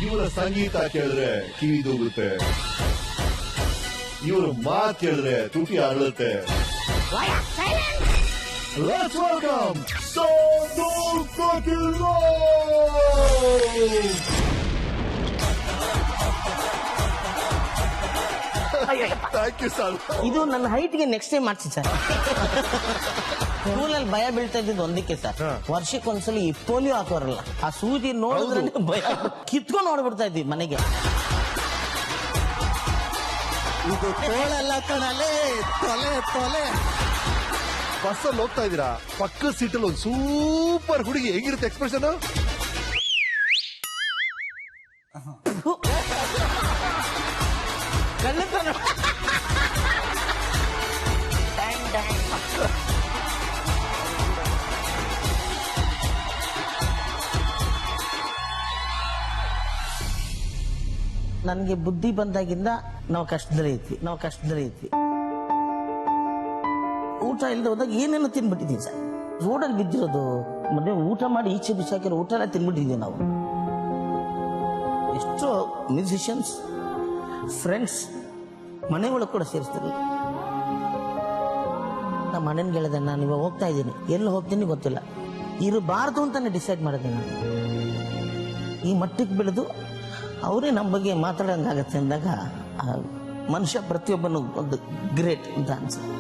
ಇವರ ಸಂಗೀತ ಕೇಳಿದ್ರೆ ಕಿವಿ ದೂಗುತ್ತೆ, ಇವರು ಮಾತು ಕೇಳಿದ್ರೆ ತುಟಿ ಅರಳುತ್ತೆ. Let's welcome Sonu Kokila. Thank you, sir. ಇದು ನನ್ನ ಹೈಟ್ಗೆ ನೆಕ್ಸ್ಟ್ ಟೈಮ್ ಮಾಡ್ಸಿ ಸರ್. ಸ್ಕೂಲಲ್ಲಿ ಭಯ ಬೀಳ್ತಾ ಇದ್ದಿದ್ದು ಒಂದಕ್ಕೆ ಸರ್, ವರ್ಷಕ್ಕೊಂದ್ಸಲಿ ಈ ಪೋಲಿಯೋ ಹಾಕೋರಲ್ಲ, ಆ ಸೂಜಿ ನೋಡಿದ್ರೆ ಭಯ ಕಿತ್ಕೊಂಡು ನೋಡ್ಬಿಡ್ತಾ ಇದ್ವಿ ಮನೆಗೆ. ಇದು ತೋಳೆಲ್ಲ ಕಣಲೆ, ತೊಲೆ ತೊಲೆ. ಬಸ್ಸಲ್ಲಿ ಹೋಗ್ತಾ ಇದೀರಾ, ಪಕ್ಕದ ಸೀಟಲ್ಲಿ ಒಂದು ಸೂಪರ್ ಹುಡುಗಿ, ಹೇಗಿರುತ್ತೆ ಎಕ್ಸ್ಪ್ರೆಷನ್? ನನಗೆ ಬುದ್ಧಿ ಬಂದಾಗಿಂದ ನಾವು ಕಷ್ಟದಲ್ಲಿ ಇದ್ವಿ. ಊಟ ಇಲ್ಲದೆ ಹೋದಾಗ ಏನೇನೋ ತಿನ್ಬಿಟ್ಟಿದ್ದೀವಿ ಸರ್. ರೋಡಲ್ಲಿ ಬಿದ್ದಿರೋದು, ಮೊನ್ನೆ ಊಟ ಮಾಡಿ ಈಚೆ ಬಿಸಾಕಿರೋ ಊಟ ಎಲ್ಲ ತಿನ್ಬಿಟ್ಟಿದ್ದೀವಿ ನಾವು. ಎಷ್ಟೋ ಮ್ಯೂಸಿಷಿಯನ್ಸ್ ಫ್ರೆಂಡ್ಸ್ ಮನೆ ಒಳಗೆ ಕೂಡ ಸೇರಿಸ್ತಾರೆ. ನಮ್ಮ ಮನೆಗೆ ಹೇಳಿದೆ, ನಾನು ಇವಾಗ ಹೋಗ್ತಾ ಇದ್ದೀನಿ, ಎಲ್ಲಿ ಹೋಗ್ತೀನಿ ಗೊತ್ತಿಲ್ಲ, ಇರಬಾರ್ದು ಅಂತಾನೆ ಡಿಸೈಡ್ ಮಾಡಿದೆ ನಾನು. ಈ ಮಟ್ಟಕ್ಕೆ ಬೆಳೆದು ಅವರೇ ನಮ್ಮ ಬಗ್ಗೆ ಮಾತಾಡೋಂಗಾಗತ್ತೆ ಅಂದಾಗ ಮನುಷ್ಯ ಪ್ರತಿಯೊಬ್ಬನು ಒಂದು ಗ್ರೇಟ್ ಅಂತ ಅನ್ಸುತ್ತೆ.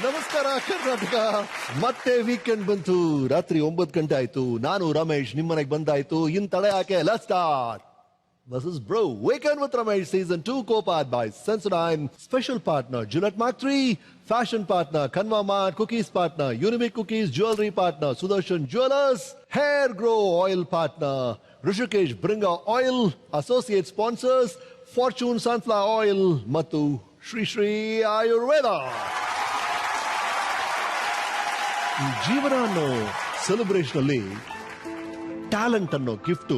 ನಮಸ್ಕಾರ ಕರ್ನಾಟಕ. ಮತ್ತೆ ವೀಕೆಂಡ್ ಬಂತು, ರಾತ್ರಿ 9 ಗಂಟೆ ಆಯ್ತು. ನಾನು ರಮೇಶ್ ನಿಮ್ಮ ಮನೆಗೆ ಬಂದಾಯ್ತು. ಇನ್ ತಡೆ ಯಾಕೆ, let's start. This is Bro Weekend with Ramesh Season 2, co-powered by Sensodyne. Special partner Gillette Mark 3, fashion partner Kanwa Mart, cookies partner Unique Cookies, jewelry partner Sudarshan Jewelers, hair grow oil partner Rishikesh Bringa Oil, associate sponsors Fortune Sunflower Oil ಮತ್ತು ಶ್ರೀ ಶ್ರೀ ಆಯುರ್ವೇದ. ಈ ಜೀವನ ಅನ್ನೋ celebration ಅಲ್ಲಿ talent ಅನ್ನೋ gift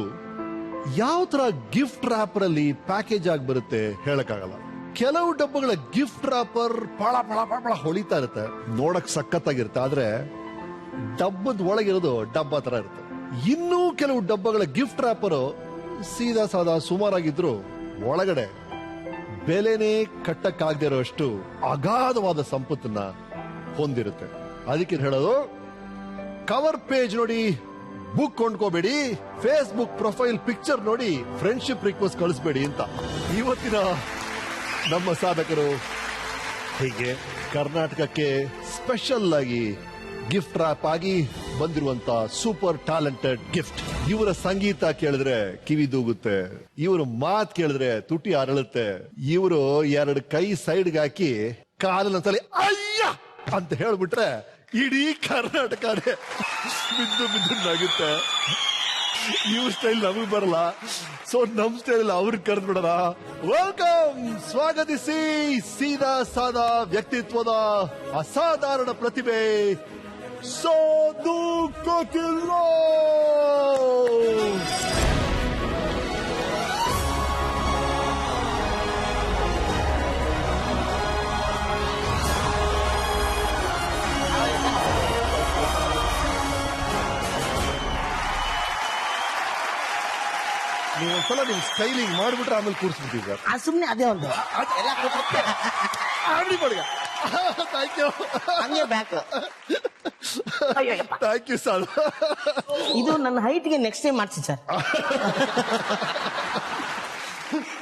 ಯಾವ ತರ gift wrapper ಅಲ್ಲಿ package ಆಗಿ ಬರುತ್ತೆ ಹೇಳಕ್ಕಾಗಲ್ಲ. ಕೆಲವು ಡಬ್ಬಗಳ ಗಿಫ್ಟ್ ರ್ಯಾಪರ್ ಪಳ ಪಳ ಪಳ ಹೊಳಿತಾ ಇರುತ್ತೆ, ನೋಡಕ್ ಸಖತ್ತಾಗಿರುತ್ತೆ, ಆದ್ರೆ ಡಬ್ಬದ ಒಳಗಿರೋದು ಡಬ್ಬ ತರ ಇರುತ್ತೆ. ಇನ್ನೂ ಕೆಲವು ಡಬ್ಬಗಳ ಗಿಫ್ಟ್ ರ್ಯಾಪರ್ ಸೀದಾ ಸಾದಾ ಸುಮಾರಾಗಿದ್ರು ಒಳಗಡೆ ಬೆಲೆನೇ ಕಟ್ಟಕ್ಕಾಗದೇ ಇರೋಷ್ಟು ಅಗಾಧವಾದ ಸಂಪತ್ತನ್ನ ಹೊಂದಿರುತ್ತೆ. ಅದಕ್ಕೆ ಹೇಳೋದು, ಕವರ್ ಪೇಜ್ ನೋಡಿ ಬುಕ್ ಕೊಂಡ್ಕೋಬೇಡಿ, ಫೇಸ್ಬುಕ್ ಪ್ರೊಫೈಲ್ ಪಿಕ್ಚರ್ ನೋಡಿ ಫ್ರೆಂಡ್ಶಿಪ್ ರಿಕ್ವೆಸ್ಟ್ ಕಳಿಸ್ಬೇಡಿ ಅಂತ. ಇವತ್ತಿನ ನಮ್ಮ ಸಾಧಕರು ಹೀಗೆ ಕರ್ನಾಟಕಕ್ಕೆ ಸ್ಪೆಷಲ್ ಆಗಿ ಗಿಫ್ಟ್ ರ್ಯಾಪ್ ಆಗಿ ಬಂದಿರುವಂತ ಸೂಪರ್ ಟ್ಯಾಲೆಂಟೆಡ್ ಗಿಫ್ಟ್. ಇವರ ಸಂಗೀತ ಕೇಳಿದ್ರೆ ಕಿವಿ ದೂಗುತ್ತೆ, ಇವರು ಮಾತ್ ಕೇಳಿದ್ರೆ ತುಟಿ ಅರಳುತ್ತೆ, ಇವರು 2 ಕೈ ಸೈಡ್ಗೆ ಹಾಕಿ ಕಾಲಲ್ಲಿ ಅಯ್ಯ ಅಂತ ಹೇಳ್ಬಿಟ್ರೆ ಇಡೀ ಕರ್ನಾಟಕನೇ ಬಿದ್ದು ಬಿದ್ದು ನಗುತ್ತೆ. ಇವ್ರ ಸ್ಟೈಲ್ ನಮಗ್ ಬರಲ್ಲ, ಸೊ ನಮ್ ಸ್ಟೈಲ್ ಅವ್ರಿಗೆ ಕರೆದ್ಬಿಡೋಣ. ವೆಲ್ಕಮ್, ಸ್ವಾಗತಿಸಿ ಸೀದಾ ಸಾದಾ ವ್ಯಕ್ತಿತ್ವದ ಅಸಾಧಾರಣ ಪ್ರತಿಭೆ ಸೋನು ಕೋಕಿಲ. ನೀವು ಒಂದ್ಸಲ ನೀವು ಸ್ಟೈಲಿಂಗ್ ಮಾಡ್ಬಿಟ್ರೆ ಆಮೇಲೆ ಕೂರಿಸ್ಬಿಟ್ಟಿದ್ದಾರೆ. ಸುಮ್ಮನೆ ಅದೇ ಒಂದು ಥ್ಯಾಂಕ್ ಯು. ಹಂಗೆ ಬ್ಯಾಕ್. Thank you sir. ಇದು ನನ್ನ ಹೈಟ್ಗೆ ನೆಕ್ಸ್ಟ್ ಟೈಮ್ ಮಾಡ್ಸಿ ಸರ್.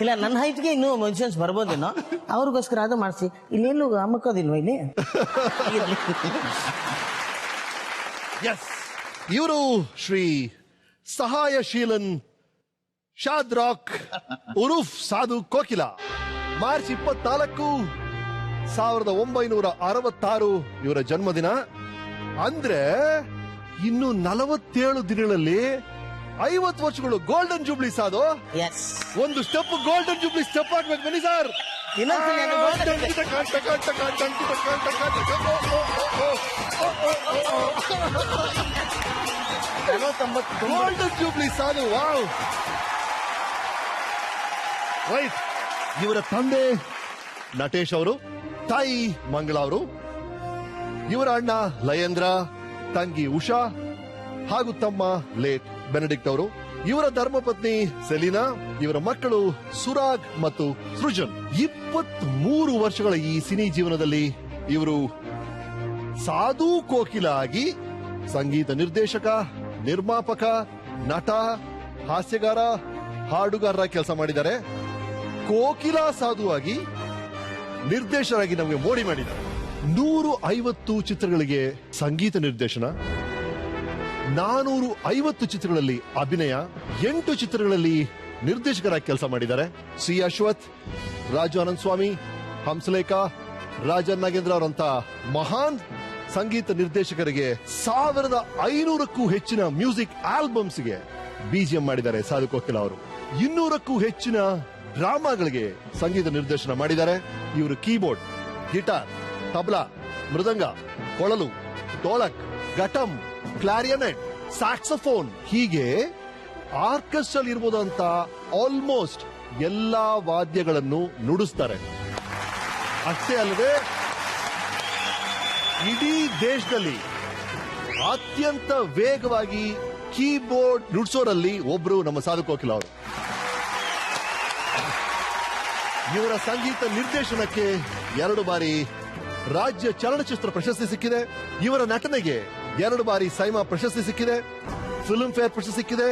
ಇಲ್ಲ, ನನ್ನ ಹೈಟ್ಗೆ ಇನ್ನೂ ಮ್ಯೂಸಿಷಿಯನ್ಸ್ ಬರ್ಬೋದೇನೋ, ಅವ್ರಿಗೋಸ್ಕರ ಅದು ಮಾಡಿಸಿ. ಇಲ್ಲೇನು ಅಮ್ಮಕ್ಕೋದಿಲ್ವ ಇಲ್ಲಿ? ಎಸ್, ಇವರು ಶ್ರೀ ಸಹಾಯಶೀಲನ್ ಶಾದ್ರಾಕ್ ಉರುಫ್ ಸಾಧು ಕೋಕಿಲ. ಮಾರ್ಚ್ 24, 1966 ಇವರ ಜನ್ಮದಿನ. ಅಂದ್ರೆ ಇನ್ನು 47 ದಿನಗಳಲ್ಲಿ 50 ವರ್ಷಗಳು ಗೋಲ್ಡನ್ ಜೂಬ್ಲಿ ಸಾಧು. ಎಸ್, ಒಂದು ಸ್ಟೆಪ್ ಗೋಲ್ಡನ್ ಜೂಬ್ಲಿ ಸ್ಟೆಪ್ ಹಾಕ್ಬೇಕು ಬನ್ನಿ ಸರ್. ಇನ್ನೊಂದ್ಸಲಿ ಅದು golden ಗೋಲ್ಡನ್ ಜೂಬ್ಲಿ ಸಾಧು. Wow, right. ಇವರ ತಂದೆ ನಟೇಶ್ ಅವರು, ತಾಯಿ ಮಂಗಳ ಅವರು, ಇವರ ಅಣ್ಣ ಲಯೇಂದ್ರ, ತಂಗಿ ಉಷಾ ಹಾಗೂ ತಮ್ಮ ಲೇಟ್ ಬೆನಡಿಕ್ಟ್ ಅವರು, ಇವರ ಧರ್ಮಪತ್ನಿ ಸೆಲಿನಾ, ಇವರ ಮಕ್ಕಳು ಸುರಾಗ್ ಮತ್ತು ಸೃಜನ್. 23 ವರ್ಷಗಳ ಈ ಸಿನಿ ಜೀವನದಲ್ಲಿ ಇವರು ಸಾಧು ಕೋಕಿಲ ಆಗಿ ಸಂಗೀತ ನಿರ್ದೇಶಕ, ನಿರ್ಮಾಪಕ, ನಟ, ಹಾಸ್ಯಗಾರ, ಹಾಡುಗಾರರ ಕೆಲಸ ಮಾಡಿದ್ದಾರೆ. ಕೋಕಿಲ ಸಾಧು ಆಗಿ ನಿರ್ದೇಶಕರಾಗಿ ನಮಗೆ ಮೋಡಿ ಮಾಡಿದ್ದಾರೆ. 150 ಚಿತ್ರಗಳಿಗೆ ಸಂಗೀತ ನಿರ್ದೇಶನ, 450 ಚಿತ್ರಗಳಲ್ಲಿ ಅಭಿನಯ, 8 ಚಿತ್ರಗಳಲ್ಲಿ ನಿರ್ದೇಶಕರಾಗಿ ಕೆಲಸ ಮಾಡಿದ್ದಾರೆ. ಸಿ ಅಶ್ವಥ್, ರಾಜು ಅನಂತ್ ಸ್ವಾಮಿ, ಹಂಸಲೇಖ, ರಾಜನ್ ನಾಗೇಂದ್ರ ಅವರಂತ ಮಹಾನ್ ಸಂಗೀತ ನಿರ್ದೇಶಕರಿಗೆ 1500ಕ್ಕೂ ಹೆಚ್ಚಿನ ಮ್ಯೂಸಿಕ್ ಆಲ್ಬಮ್ಸ್ಗೆ ಬಿಜಿಎಂ ಮಾಡಿದ್ದಾರೆ ಸಾಧು ಕೋಕಿಲ ಅವರು. 200ಕ್ಕೂ ಹೆಚ್ಚಿನ ಡ್ರಾಮಾಗಳಿಗೆ ಸಂಗೀತ ನಿರ್ದೇಶನ ಮಾಡಿದ್ದಾರೆ. ಇವರು ಕೀಬೋರ್ಡ್, ಗಿಟಾರ್, ತಬಲಾ, ಮೃದಂಗ, ಕೊಳಲು, ಡೋಲಕ್, ಘಟಂ, ಕ್ಲಾರಿಯನೆಟ್, ಸ್ಯಾಕ್ಸೋಫೋನ್ ಹೀಗೆ ಆರ್ಕೆಸ್ಟ್ರಾ ಇರ್ಬೋದಂತ ಆಲ್ಮೋಸ್ಟ್ ಎಲ್ಲಾ ವಾದ್ಯಗಳನ್ನು ನುಡಿಸ್ತಾರೆ. ಅಷ್ಟೇ ಅಲ್ಲದೆ ಇಡೀ ದೇಶದಲ್ಲಿ ಅತ್ಯಂತ ವೇಗವಾಗಿ ಕೀಬೋರ್ಡ್ ನುಡಿಸೋರಲ್ಲಿ ಒಬ್ರು ನಮ್ಮ ಸಾಧು ಕೋಕಿಲ ಅವರು. ಇವರ ಸಂಗೀತ ನಿರ್ದೇಶನಕ್ಕೆ 2 ಬಾರಿ ರಾಜ್ಯ ಚಲನಚಿತ್ರ ಪ್ರಶಸ್ತಿ ಸಿಕ್ಕಿದೆ. ಇವರ ನಟನೆಗೆ 2 ಬಾರಿ ಸೈಮಾ ಪ್ರಶಸ್ತಿ ಸಿಕ್ಕಿದೆ, ಫಿಲ್ಮ್ ಫೇರ್ ಪ್ರಶಸ್ತಿ ಸಿಕ್ಕಿದೆ,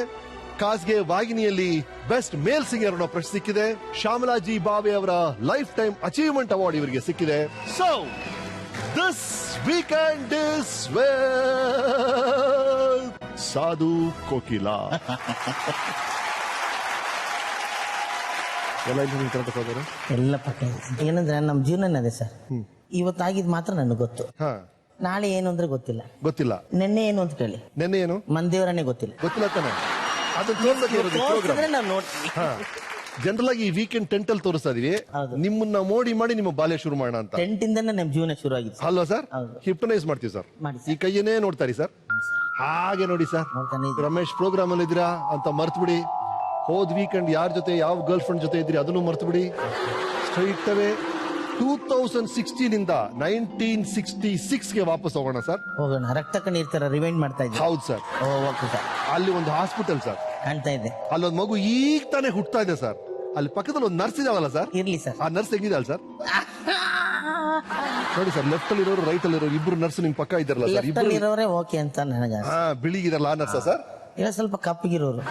ಖಾಸ್ಗೆ ವಾಹಿನಿಯಲ್ಲಿ ಬೆಸ್ಟ್ ಮೇಲ್ ಸಿಂಗರ್ ಅನ್ನೋ ಪ್ರಶಸ್ತಿ ಸಿಕ್ಕಿದೆ. ಶ್ಯಾಮಲಾಜಿ ಬಾವೆ ಅವರ ಲೈಫ್ ಟೈಮ್ ಅಚೀವ್ಮೆಂಟ್ ಅವಾರ್ಡ್ ಇವರಿಗೆ ಸಿಕ್ಕಿದೆ. So this weekend is Sadhu Kokila. ಎಲ್ಲ ಪಕ್ಕ ಏನಂದ್ರೆ ನಮ್ಮ ಜೀವನ ಅದೇ ಸರ್. ಇವತ್ತಾಗಿದ್ ಮಾತ್ರ ನನಗೆ ಗೊತ್ತು, ನಾಳೆ ಏನು ಅಂದ್ರೆ ಗೊತ್ತಿಲ್ಲ. ನಿನ್ನೆ ಏನು ಅಂತ ಕೇಳಿ, ನೆನ್ನೆ ಏನು ಮಂದೇವರನ್ನೇ ಗೊತ್ತಿಲ್ಲ. ತಾನೆ, ಅದನ್ನ ತೋರ್ಸಿದ್ರೆ ನಾನ್ ನೋಡ್ತೀನಿ. ಜನರಲ್ ಆಗಿ ಈ ವೀಕೆಂಡ್ ಟೆಂಟ್ ಅಲ್ಲಿ ತೋರಿಸ್ತಾ ಇದೀವಿ. ಹೌದು. ನಿಮ್ಮನ್ನ ಮೋಡಿ ಮಾಡಿ ನಿಮ್ಮ ಬಾಲ್ಯ ಶುರು ಮಾಡೋಣ ಅಂತ. ಟೆಂಟಿಂದನೇ ನಮ್ಮ ಜೀವನ ಶುರು ಆಗಿತ್ತು ಅಲ್ವಾ ಸರ್? ಹೌದು. ಹಿಪ್ನೈಸ್ ಮಾಡ್ತೀವಿ ಸರ್. ಮಾಡಿ ಈ ಕೈಯನ್ನೇ ನೋಡ್ತಾರಿ ಸರ್, ಹಾಗೆ ನೋಡಿ ಸರ್. ನೋಡ್ತಾನೆ ಇದ್ದೀನಿ. ರಮೇಶ್ ಪ್ರೋಗ್ರಾಮ್ ಅಲ್ಲಿ ಇದ್ದೀರಾ ಅಂತ ಮರ್ತು ಬಿಡಿ. ಹೋದ್ ವೀಕೆಂಡ್ ಯಾರ ಜೊತೆ ಯಾವ ಗರ್ಲ್ ಫ್ರೆಂಡ್ ಜೊತೆ ಇದ್ರಿ ಅದನ್ನು ಮರ್ತು ಬಿಡಿ. ಸ್ಟ್ರೈಟ್ ಅವೇ 2016 ಇಂದ 1966ಗೆ ವಾಪಸ್ ಹೋಗೋಣ ಸರ್. ಹೋಗೋಣ. ರಕ್ತ ಕಣ್ಣೀರ್ ತರ ರಿವೈಂಡ್ ಮಾಡ್ತಾ ಇದ್ದೆ. ಹೌದು ಸರ್. Okay sir. ಅಲ್ಲಿ ಒಂದು ಹಾಸ್ಪಿಟಲ್ ಸರ್ ಕಾಣ್ತಾ ಇದೆ. ಅಲ್ಲೊಂದು ಮಗು ಈಗ ತಾನೇ ಹುಟ್ಟತಾ ಇದೆ ಸರ್. ಅಲ್ಲಿ ಪಕ್ಕದಲ್ಲಿ ಒಂದು ನರ್ಸ್ ಇದಾವಲ್ಲ ಸರ್, ಇರ್ಲಿ ಸರ್. ಆ ನರ್ಸ್ ಹೆಂಗಿದಾಳ ಸರ್ ನೋಡಿ ಸರ್. ಲೆಫ್ಟ್ ಅಲ್ಲಿ ಇರೋರು, ರೈಟ್ ಅಲ್ಲಿ ಇರೋರು ಇಬ್ರು ನರ್ಸ್ ನಿಮ್ ಪಕ್ಕ ಇದ್ದಾರಲ್ಲ ಸರ್. ಲೆಫ್ಟ್ ಅಲ್ಲಿ ಇರೋರೇ ಓಕೆ ಅಂತ ನನಗೆ. ಬಿಳಿಗಿದಾರಲ್ಲ ಆ ನರ್ಸ ಸರ್? ಇಲ್ಲ, ಸ್ವಲ್ಪ ಕಪ್ಪಗಿರೋರು.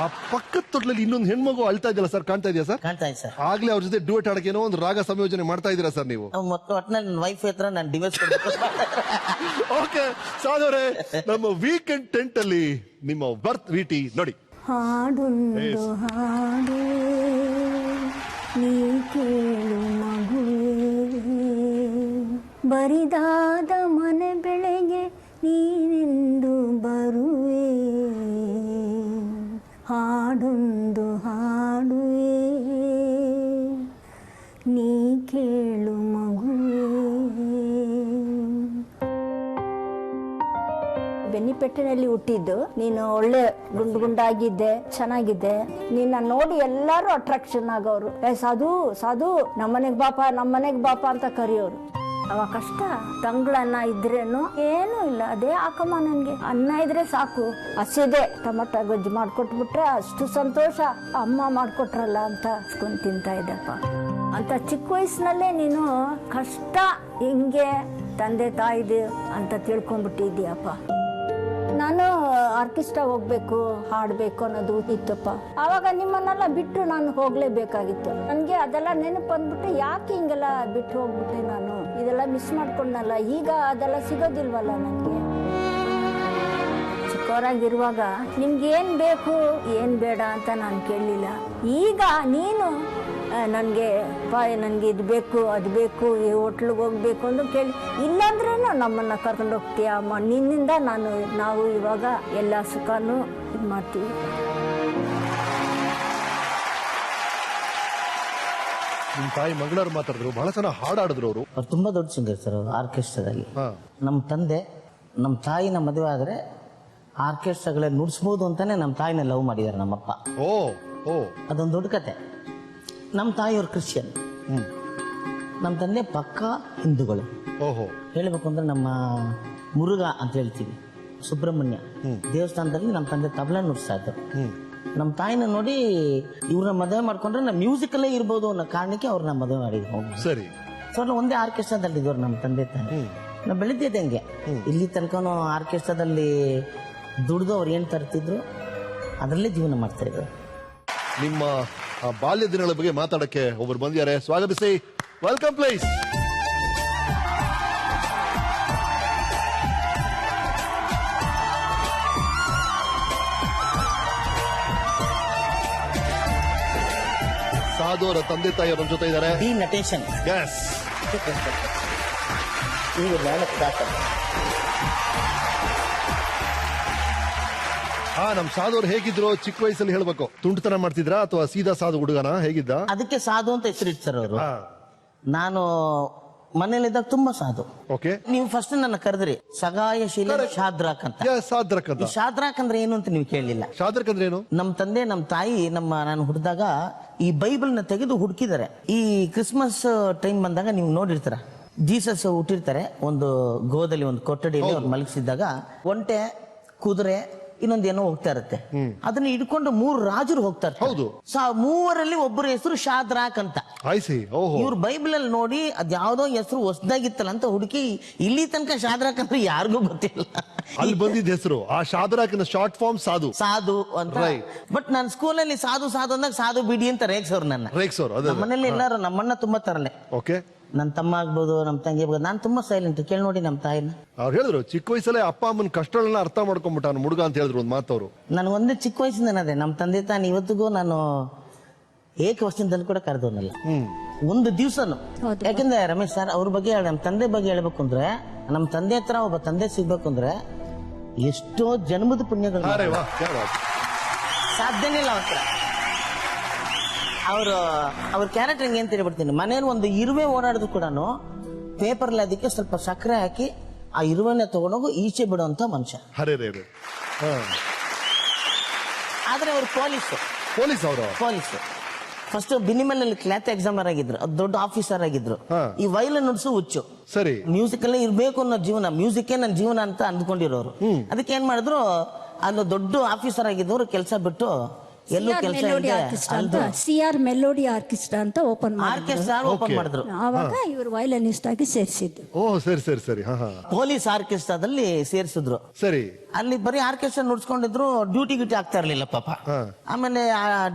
ಆ ಪಕ್ಕದ ತೊಟ್ಲಲ್ಲಿ ಇನ್ನೊಂದು ಹೆಣ್ಮಗು ಅಳ್ತಾ ಇದೆಯಲ್ಲ ಸರ್, ಕಾಣ್ತಾ ಇದೆಯಾ ಸರ್? ಕಾಣ್ತಾ ಇದೆ ಸರ್. ಆಗ್ಲೇ ಅವ್ರ ಜೊತೆ ಡ್ಯೂಯೆಟ್ ಆಡಕ್ಕೆ ಏನೋ ಒಂದು ರಾಗ ಸಂಯೋಜನೆ ಮಾಡ್ತಾ ಇದೀರಾ ಸರ್ ನೀವು? ಮತ್ತು ಒಟ್ಟಿನಲ್ಲಿ ನನ್ನ ವೈಫ್ ಹತ್ರ ನಾನು ಡಿವೋರ್ಸ್ ಕೊಡ್ಬೇಕು. ಓಕೆ ಸಾಧವ್ರೆ, ನಮ್ಮ ವೀಕೆಂಡ್ ಟೆಂಟ್ ಅಲ್ಲಿ ನಿಮ್ಮ ಬರ್ತ್ ವಿಟಿ ನೋಡಿ. ಹಾಡೊಂದು ಹಾಡು ನೀ ಕೇಳು ಮಗುವೆ, ಬರಿದಾದ ಮನೆ ಬೆಳೆಗೆ ನೀನೆಂದು ಬರುವೆ, ಹಾಡೊಂದು ಹಾಡುವೆ ನೀ ಕೇಳು ಮಗುವೆ. ಬೆನ್ನಿಪೆಟ್ಟಿನಲ್ಲಿ ಹುಟ್ಟಿದ್ದು ನೀನು, ಒಳ್ಳೆ ಗುಂಡು ಗುಂಡಾಗಿದ್ದೆ, ಚೆನ್ನಾಗಿದ್ದೆ. ನಿನ್ನ ನೋಡಿ ಎಲ್ಲರೂ ಅಟ್ರಾಕ್ಷನ್ ಆಗೋರು. ಸಾಧು ಸಾಧು ನಮ್ಮನೆಗ್ ಬಾಪ ಅಂತ ಕರೆಯೋರು. ಅವ ಕಷ್ಟ ತಂಗ್ಳನ್ನ ಇದ್ರೇನು ಏನೂ ಇಲ್ಲ, ಅದೇ ಹಾಕಮ್ಮ ನನ್ಗೆ ಅನ್ನ ಇದ್ರೆ ಸಾಕು, ಹಸಿದೆ ಟೊಮಟೊ ಗೊಜ್ಜು ಮಾಡ್ಕೊಟ್ಬಿಟ್ರೆ ಅಷ್ಟು ಸಂತೋಷ, ಅಮ್ಮ ಮಾಡ್ಕೊಟ್ರಲ್ಲ ಅಂತ ಅನ್ಸ್ಕೊಂಡ್ ತಿಂತಾ ಇದ್ದಪ್ಪ. ಅಂತ ಚಿಕ್ಕ ವಯಸ್ಸಿನಲ್ಲೇ ನೀನು ಕಷ್ಟ ಹಿಂಗೆ ತಂದೆ ತಾಯಿದು ಅಂತ ತಿಳ್ಕೊಂಡ್ಬಿಟ್ಟಿದ್ದೀಯಪ್ಪ. ನಾನು ಆರ್ಕೆಸ್ಟ್ರಾ ಹೋಗ್ಬೇಕು, ಹಾಡ್ಬೇಕು ಅನ್ನೋದು ಇತ್ತಪ್ಪ. ಆವಾಗ ನಿಮ್ಮನ್ನೆಲ್ಲ ಬಿಟ್ಟು ನಾನು ಹೋಗ್ಲೇಬೇಕಾಗಿತ್ತು. ನನ್ಗೆ ಅದೆಲ್ಲ ನೆನಪು ಬಂದ್ಬಿಟ್ಟು ಯಾಕೆ ಹಿಂಗೆಲ್ಲ ಬಿಟ್ಟು ಹೋಗ್ಬಿಟ್ಟೆ, ನಾನು ಇದೆಲ್ಲ ಮಿಸ್ ಮಾಡ್ಕೊಂಡಲ್ಲ. ಈಗ ಅದೆಲ್ಲ ಸಿಗೋದಿಲ್ವಲ್ಲ ನನಗೆ. ಚಿಕ್ಕವರಾಗಿರುವಾಗ ನಿಮ್ಗೆ ಏನ್ ಬೇಕು ಏನ್ ಬೇಡ ಅಂತ ನಾನು ಕೇಳಲಿಲ್ಲ. ಈಗ ನೀನು ನನಗೆ ನನಗೆ ಇದು ಬೇಕು ಅದು ಬೇಕು ಈ ಹೋಟ್ಲಿಗೆ ಹೋಗ್ಬೇಕು ಅಂತ ಕೇಳಿ, ಇಲ್ಲಾಂದ್ರೂ ನಮ್ಮನ್ನು ಕರ್ಕೊಂಡು ಹೋಗ್ತೀಯ ಅಮ್ಮ, ನಿನ್ನಿಂದ ನಾವು ಇವಾಗ ಎಲ್ಲ ಸುಖನೂ ಇದು ಮಾಡ್ತೀವಿ. ನಿಮ್ ತಾಯಿ ಮಂಗಳವ್ರು ಮಾತಾಡಿದ್ರು, ಬಹಳ ಚೆನ್ನಾಗಿ ಹಾಡಾಡಿದ್ರು ಅವರು. ಅವ್ರು ತುಂಬಾ ದೊಡ್ಡ ಸಿಂಗರ್ ಸರ್, ಅವರು ಆರ್ಕೆಸ್ಟ್ರಾದಲ್ಲಿ. ಹಾ. ನಮ್ಮ ತಂದೆ ನಮ್ಮ ತಾಯಿನ ಮದುವೆ ಆದರೆ ಆರ್ಕೆಸ್ಟ್ರಾಗಳೇ ನುಡಿಸ್ಬೋದು ಅಂತಾನೆ ನಮ್ಮ ತಾಯಿನ ಲವ್ ಮಾಡಿದ್ದಾರೆ ನಮ್ಮಪ್ಪ. ಓ ಓ ಅದೊಂದು ದೊಡ್ಡ ಕತೆ. ನಮ್ಮ ತಾಯಿಯವರು ಕ್ರಿಶ್ಚಿಯನ್, ನಮ್ಮ ತಂದೆ ಪಕ್ಕಾ ಹಿಂದೂಗಳು. ಓಹೋ. ಹೇಳಬೇಕು ಅಂದ್ರೆ ನಮ್ಮ ಮುರುಘ ಅಂತ ಹೇಳ್ತೀವಿ, ಸುಬ್ರಹ್ಮಣ್ಯ ದೇವಸ್ಥಾನದಲ್ಲಿ ನಮ್ಮ ತಂದೆ ತಬಲಾ ನುಡಿಸ್ತಾ ಇದ್ರು. ನಮ್ಮ ತಾಯಿನ ನೋಡಿ ಇವ್ರನ್ನ ಮದುವೆ ಮಾಡ್ಕೊಂಡ್ರೆ ನಮ್ಮ ಮ್ಯೂಸಿಕಲ್ಲೇ ಇರ್ಬೋದು ಅನ್ನೋ ಕಾರಣಕ್ಕೆ ಅವ್ರನ್ನ ಮದುವೆ ಮಾಡಿದ್ರು. ಸರಿ. ಸೊ ಒಂದೇ ಆರ್ಕೆಸ್ಟ್ರಾದಲ್ಲಿ ಇದ್ದವ್ರು ನಮ್ಮ ತಂದೆ ತಾಯಿ. ನಾವು ಬೆಳೆದಿದ್ದೆ ಹಂಗೆ, ಇಲ್ಲಿ ತನಕನೂ ಆರ್ಕೆಸ್ಟ್ರಾದಲ್ಲಿ ದುಡ್ದು ಅವ್ರು ಏನ್ ತರ್ತಿದ್ರು ಅದರಲ್ಲೇ ಜೀವನ ಮಾಡ್ತಾ ಇದ್ರು. ನಿಮ್ಮ ಬಾಲ್ಯ ದಿನಗಳ ಬಗ್ಗೆ ಮಾತಾಡಕ್ಕೆ ಒಬ್ರು ಬಂದಿದ್ದಾರೆ, ಸ್ವಾಗತಿಸಿ. Welcome please. ಸಾಧು ಅವರ ತಂದೆ ತಾಯಿ ನಮ್ಮ ಜೊತೆ ಇದ್ದಾರೆ. ಡಿ ನಟೇಶನ್. Yes. ಈಗ ನಾಲ್ಕು ದಾಖಲೆ. ನಮ್ ಸಾಧು ಅವ್ರು ಹೇಗಿದ್ರು ಚಿಕ್ಕ ವಯಸ್ಸಲ್ಲಿ ಹೇಳ್ಬೇಕು? ತುಂಟತನ ಮಾಡ್ತಿದ್ರಾ ಅಥವಾ ಸೀದಾ ಸಾಧು ಹುಡುಗನ ಹೇಗಿದ್ದ? ಅದಕ್ಕೆ ಸಾಧು ಅಂತ ಹೆಸರಿಡ್ತಾರೆ ಅವರು. ಹಾ. ನಾನು ಮನೇಲಿದ್ದಾಗ ತುಂಬಾ ಸಾಧು. ಓಕೆ. ನೀವು ಫಸ್ಟ್ ನನ್ನ ಕರೆದ್ರಿ ಸಗಾಯಶೀಲ ಶಾದ್ರಾಕ್ ಅಂತ. ಸಾದ್ರಕ್ ಈ ಅಂತ. ಶಾದ್ರಾಕ್ ಅಂದ್ರೆ ಏನು ಅಂತ ನೀವು ಕೇಳಲಿಲ್ಲ. ಶಾದ್ರಕ್ ಅಂದ್ರೆ ಏನು? ನಮ್ಮ ತಂದೆ ನಮ್ಮ ತಾಯಿ ನಾನು ಹುಟ್ಟಿದಾಗ ಈ ಬೈಬಲ್ ನ ತೆಗೆದು ಹುಡುಕಿದ್ದಾರೆ. ಈ ಕ್ರಿಸ್ಮಸ್ ಟೈಮ್ ಬಂದಾಗ ನೀವು ನೋಡಿರ್ತಾರ, ಜೀಸಸ್ ಹುಟ್ಟಿರ್ತಾರೆ ಒಂದು ಗೋದಲ್ಲಿ ಒಂದು ಕೊಠಡಿಯಲ್ಲಿ ಅವ್ರು ಮಲಗಿಸಿದಾಗ ಒಂಟೆ ಕುದುರೆ ಇನ್ನೊಂದೇನೋ ಹೋಗ್ತಾ ಇರುತ್ತೆ. ಅದನ್ನ ಹಿಡ್ಕೊಂಡು 3 ರಾಜರು ಹೋಗ್ತಾ ಇರ್ತಾರೆ. ಹೌದು. ಮೂವರಲ್ಲಿ ಒಬ್ಬರ ಹೆಸರು ಶಾದ್ರಾಕ್ ಅಂತ. ಇವ್ರು ಬೈಬಲ್ ಅಲ್ಲಿ ನೋಡಿ ಅದ್ ಯಾವ್ದೋ ಹೆಸರು ಹೊಸದಾಗಿತ್ತಲ್ಲ ಅಂತ ಹುಡುಕಿ ಇಲ್ಲಿ ತನಕ ಶಾದ್ರಾಕ್ ಅಂದ್ರೆ ಯಾರಿಗೂ ಗೊತ್ತಿಲ್ಲ. ಅಲ್ಲಿ ಬಂದಿದ್ದ ಹೆಸರು ಆ ಶಾದ್ರಾಕ್ನ ಶಾರ್ಟ್ ಫಾರ್ಮ್ ಸಾಧು. ಸಾಧು ಅಂತ. ಬಟ್ ನಾನು ಸ್ಕೂಲಲ್ಲಿ ಸಾಧು ಅಂದಾಗ ಸಾಧು ಬಿಡಿ ಅಂತ ರೇಗ್ಸೋರು ನನ್ನ. ಮನೇಲಿ ಎಲ್ಲಾರು ನಮ್ಮನ್ನ ತುಂಬಾ ತರಲೆ. ಓಕೆ. ನನ್ನ ತಮ್ಮ ಆಗ್ಬೋದು ನಮ್ಮ ತಂಗಿ ಆಗ್ಬೋದು, ನಾನು ತುಂಬಾ ಸೈಲೆಂಟ್. ಕೇಳಿ ನೋಡಿ ನಮ್ಮ ತಾಯಿನ. ಅವ್ರು ಹೇಳಿದ್ರು ಚಿಕ್ಕ ವಯಸ್ಸಲ್ಲೇ ಅಪ್ಪ ಅಮ್ಮನ ಕಷ್ಟಗಳನ್ನ ಅರ್ಥ ಮಾಡ್ಕೊಂಡ್ಬಿಟ್ಟ ಅವ್ನು ಹುಡುಗ ಅಂತ ಹೇಳಿದ್ರು ಒಂದು ಮಾತವ್ರು. ನಾನು ಒಂದೇ ಚಿಕ್ಕ ವಯಸ್ಸಿಂದ ಅದೇ ನಮ್ಮ ತಂದೆ ತಾನು ಇವತ್ತಿಗೂ ನಾನು ಏಕವಚನದಲ್ಲಿ ಕೂಡ ಕರೆದವನಲ್ಲ ಒಂದು ದಿವ್ಸನು. ಯಾಕಂದ್ರೆ ರಮೇಶ್ ಸರ್ ಅವ್ರ ಬಗ್ಗೆ ನಮ್ಮ ತಂದೆ ಬಗ್ಗೆ ಹೇಳ್ಬೇಕು ಅಂದ್ರೆ, ನಮ್ಮ ತಂದೆ ಹತ್ರ ಒಬ್ಬ ತಂದೆ ಸಿಗ್ಬೇಕು ಅಂದ್ರೆ ಎಷ್ಟೋ ಜನ್ಮದ ಪುಣ್ಯಗಳು ಸಾಧ್ಯನೇ ಇಲ್ಲ ಅವ್ರ. ಅವ್ರ ಕ್ಯಾರೆಕ್ಟರ್ ಹೆಂಗೆ ಅಂತ ಹೇಳ್ಬಿಡ್ತೀನಿ. ಮನೇಲಿ ಒಂದು ಇರುವೆ ಓಡಾಡಿದ್ರು ಕೂಡ ಪೇಪರ್ಲಿ ಅದಕ್ಕೆ ಸ್ವಲ್ಪ ಸಕ್ಕರೆ ಹಾಕಿ ಆ ಇರುವೆನ ತಗೊಂಡೋಗಿ ಈಚೆ ಬಿಡುವಂತ ಮನುಷ್ಯ. ಆದ್ರೆ ಅವ್ರು ಪೊಲೀಸ್ ಫಸ್ಟ್ ಬಿನಿಮಲ್ ಕ್ಲಾತ್ ಎಕ್ಸಾಮರ್ ಆಗಿದ್ರು, ದೊಡ್ಡ ಆಫೀಸರ್ ಆಗಿದ್ರು. ಈ ವೈಲನ್ ನುಡ್ಸು ಹುಚ್ಚು. ಸರಿ. ಮ್ಯೂಸಿಕ್ ಅಲ್ಲೇ ಇರ್ಬೇಕು ಅನ್ನೋ ಜೀವನ, ಮ್ಯೂಸಿಕ್ ನನ್ನ ಜೀವನ ಅಂತ ಅಂದ್ಕೊಂಡಿರೋರು. ಅದಕ್ಕೆ ಏನ್ ಮಾಡಿದ್ರು, ಅಲ್ಲಿ ದೊಡ್ಡ ಆಫೀಸರ್ ಆಗಿದ್ದವರು ಕೆಲಸ ಬಿಟ್ಟು ಎಲ್ಲೂ ಕೆಲಸ CR ಮೆಲೋಡಿ ಆರ್ಕೆಸ್ಟ್ರಾ ಅಂತ ಓಪನ್ ಮಾಡಿದ್ರು. ಆವಾಗ ಇವರು ವಯಲಿನಿಸ್ಟ್ ಆಗಿ ಸೇರಿಸಿದ್ದು. ಸರಿ. ಪೊಲೀಸ್ ಆರ್ಕೆಸ್ಟ್ರಾದಲ್ಲಿ ಸೇರಿಸಿದ್ರು. ಸರಿ. ಅಲ್ಲಿ ಬರೀ ಆರ್ಕೆಸ್ಟ್ರಾ ನುಡ್ಸ್ಕೊಂಡಿದ್ರು, ಡ್ಯೂಟಿ ಆಗ್ತಾ ಇರ್ಲಿಲ್ಲ ಪಾಪ. ಆಮೇಲೆ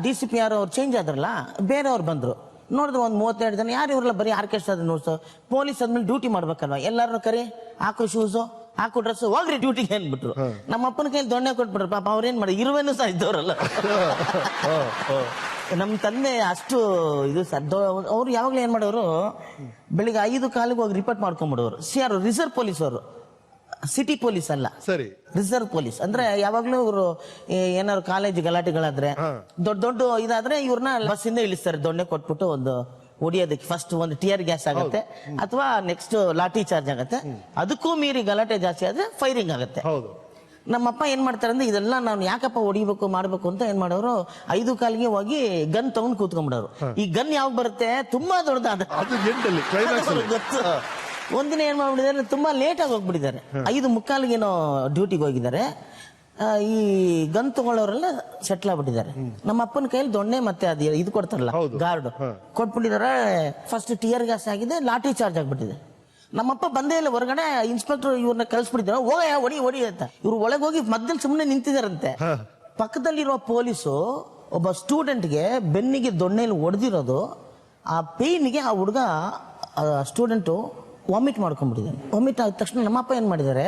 DCP ಯಾರು ಅವ್ರು ಚೇಂಜ್ ಆದ್ರಲ್ಲ, ಬೇರೆಯವ್ರು ಬಂದ್ರು. ನೋಡಿದ್ರು ಒಂದ್ 32 ಜನ, ಯಾರು ಇವ್ರಲ್ಲ ಬರೀ ಆರ್ಕೆಸ್ಟ್ರಾ ನುಡ್ಸೋ. ಪೊಲೀಸ್ ಆದ್ಮೇಲೆ ಡ್ಯೂಟಿ ಮಾಡ್ಬೇಕಲ್ವಾ, ಎಲ್ಲಾರು ಕರಿ, ಹಾಕೋ ಶೂಸು ಹಾಕೋ ಡ್ರೆಸ್, ಹೋಗ್ರಿ ಡ್ಯೂಟಿಗೆ ಅಂದ್ಬಿಟ್ರು. ನಮ್ಮ ಅಪ್ಪನ ಕೈಲಿ ದೊಣ್ಣೆ ಕೊಟ್ಬಿಟ್ರು. ಪಾಪ ಅವ್ರೇನ್ ಮಾಡಿ, ಇರುವೆನೂ ಸಹ ಇದ್ದವ್ರಲ್ಲ. ನಮ್ಮ ತಂದೆ ಅಷ್ಟು ಇದು ಅವ್ರು ಯಾವಾಗ್ಲೂ ಏನ್ ಮಾಡೋರು, ಬೆಳಿಗ್ಗೆ 5 ಕಾಲಿಗೆ ಹೋಗಿ ರಿಪೋರ್ಟ್ ಮಾಡ್ಕೊಂಡ್ಬಿಡೋರು. ಯಾರು ರಿಸರ್ವ್ ಪೊಲೀಸ್ ಅವರು, ಸಿಟಿ ಪೊಲೀಸ್ ಅಲ್ಲ. ಸರಿ. ರಿಸರ್ವ್ ಪೊಲೀಸ್ ಅಂದ್ರೆ ಯಾವಾಗ್ಲೂ ಇವರು ಏನಾದ್ರು ಕಾಲೇಜ್ ಗಲಾಟೆಗಳಾದ್ರೆ, ದೊಡ್ಡ ಇದಾದ್ರೆ ಇವ್ರನ್ನ ಬಸ್ ಇಂದ ಇಳಿಸ್ತಾರೆ ದೊಣ್ಣೆ ಕೊಟ್ಬಿಟ್ಟು. ಒಂದು ಹೊಡಿಯೋದಕ್ಕೆ ಫಸ್ಟ್ ಒಂದು ಟಿಯರ್ ಗ್ಯಾಸ್ ಆಗುತ್ತೆ, ಅಥವಾ ನೆಕ್ಸ್ಟ್ ಲಾಠಿ ಚಾರ್ಜ್ ಆಗುತ್ತೆ. ಅದಕ್ಕೂ ಮೀರಿ ಗಲಾಟೆ ಜಾಸ್ತಿ ಆದ್ರೆ ಫೈರಿಂಗ್ ಆಗುತ್ತೆ. ನಮ್ಮಪ್ಪ ಏನ್ ಮಾಡ್ತಾರೆ ಅಂದ್ರೆ, ಇದೆಲ್ಲ ನಾನು ಯಾಕಪ್ಪ ಹೊಡಿಬೇಕು ಮಾಡ್ಬೇಕು ಅಂತ ಏನ್ ಮಾಡೋರು, 5 ಕಾಲಿಗೆ ಹೋಗಿ ಗನ್ ತಗೊಂಡ್ ಕೂತ್ಕೊಂಡ್ಬಿಡೋರು. ಈ ಗನ್ ಯಾವಾಗ ಬರುತ್ತೆ, ತುಂಬಾ ದೊಡ್ಡದಾದ ಗೊತ್ತು. ಒಂದಿನ ಏನ್ ಮಾಡ್ಬಿಟ್ಟಿದ್ದಾರೆ, ತುಂಬಾ ಲೇಟ್ ಆಗಿ ಹೋಗ್ಬಿಟ್ಟಿದ್ದಾರೆ. 5:45 ಏನೋ ಡ್ಯೂಟಿಗೆ ಹೋಗಿದ್ದಾರೆ. ಈ ಗನ್ ತಗೊಳ್ಳೋರೆಲ್ಲ ಸೆಟ್ಲ್ ಆಗ್ಬಿಟ್ಟಿದ್ದಾರೆ. ನಮ್ಮ ಅಪ್ಪನ ಕೈಯಲ್ಲಿ ದೊಣ್ಣೆ ಮತ್ತೆ ಅದು ಇದು ಕೊಡ್ತಾರಲ್ಲ ಗಾರ್ಡ್ ಕೊಟ್ಬಿಟ್ಟಿದ್ದಾರೆ. ಫಸ್ಟ್ ಟಿಯರ್ ಗ್ಯಾಸ್ ಆಗಿದೆ, ಲಾಠಿ ಚಾರ್ಜ್ ಆಗ್ಬಿಟ್ಟಿದೆ. ನಮ್ಮಪ್ಪ ಬಂದೇ ಇಲ್ಲ ಹೊರಗಡೆ. ಇನ್ಸ್ಪೆಕ್ಟರ್ ಇವ್ರನ್ನ ಕಳಿಸ್ಬಿಟ್ಟಿದ್ದಾರೆ, ಹೋಗಯ್ಯ ಹೊಡಿ ಅಂತ. ಇವ್ರು ಒಳಗೆ ಹೋಗಿ ಮಧ್ಯದಲ್ಲಿ ಸುಮ್ಮನೆ ನಿಂತಿದಾರಂತೆ. ಪಕ್ಕದಲ್ಲಿರೋ ಪೊಲೀಸು ಒಬ್ಬ ಸ್ಟೂಡೆಂಟ್ಗೆ ಬೆನ್ನಿಗೆ ದೊಣ್ಣೆಯಲ್ಲಿ ಹೊಡೆದಿರೋದು, ಆ ಪೇಯ್ನಿಗೆ ಆ ಹುಡುಗ ಸ್ಟೂಡೆಂಟು ವಾಮಿಟ್ ಮಾಡ್ಕೊಂಡ್ಬಿಟ್ಟಿದ್ದಾನೆ. ವಾಮಿಟ್ ಆದ ತಕ್ಷಣ ನಮ್ಮಪ್ಪ ಏನ್ ಮಾಡಿದ್ದಾರೆ,